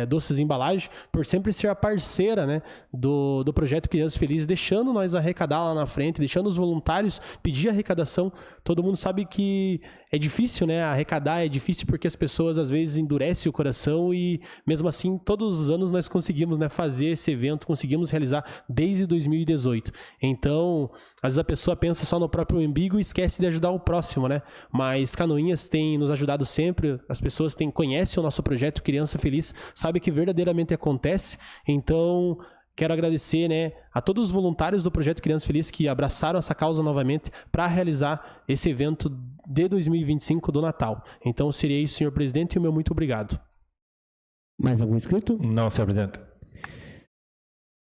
Doces e Embalagem, por sempre ser a parceira, do projeto Criança Feliz, deixando nós arrecadar lá na frente, deixando os voluntários pedir arrecadação. Todo mundo sabe que é difícil, arrecadar é difícil porque as pessoas às vezes endurecem o coração e mesmo assim todos os anos nós conseguimos fazer esse evento, conseguimos realizar desde 2018. Então, às vezes a pessoa pensa só no próprio umbigo e esquece de ajudar o próximo, Mas Canoinhas tem nos ajudado sempre, as pessoas conhecem o nosso projeto Criança Feliz, sabem que verdadeiramente acontece. Então, quero agradecer a todos os voluntários do projeto Criança Feliz que abraçaram essa causa novamente para realizar esse evento de 2025 do Natal. Então, seria isso, senhor presidente, e o meu muito obrigado. Mais algum inscrito? Não, senhor presidente.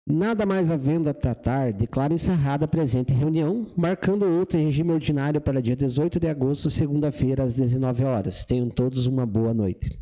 Nada mais havendo a tratar, declaro encerrada a presente reunião, marcando outra em regime ordinário para dia 18 de agosto, segunda-feira, às 19 horas. Tenham todos uma boa noite.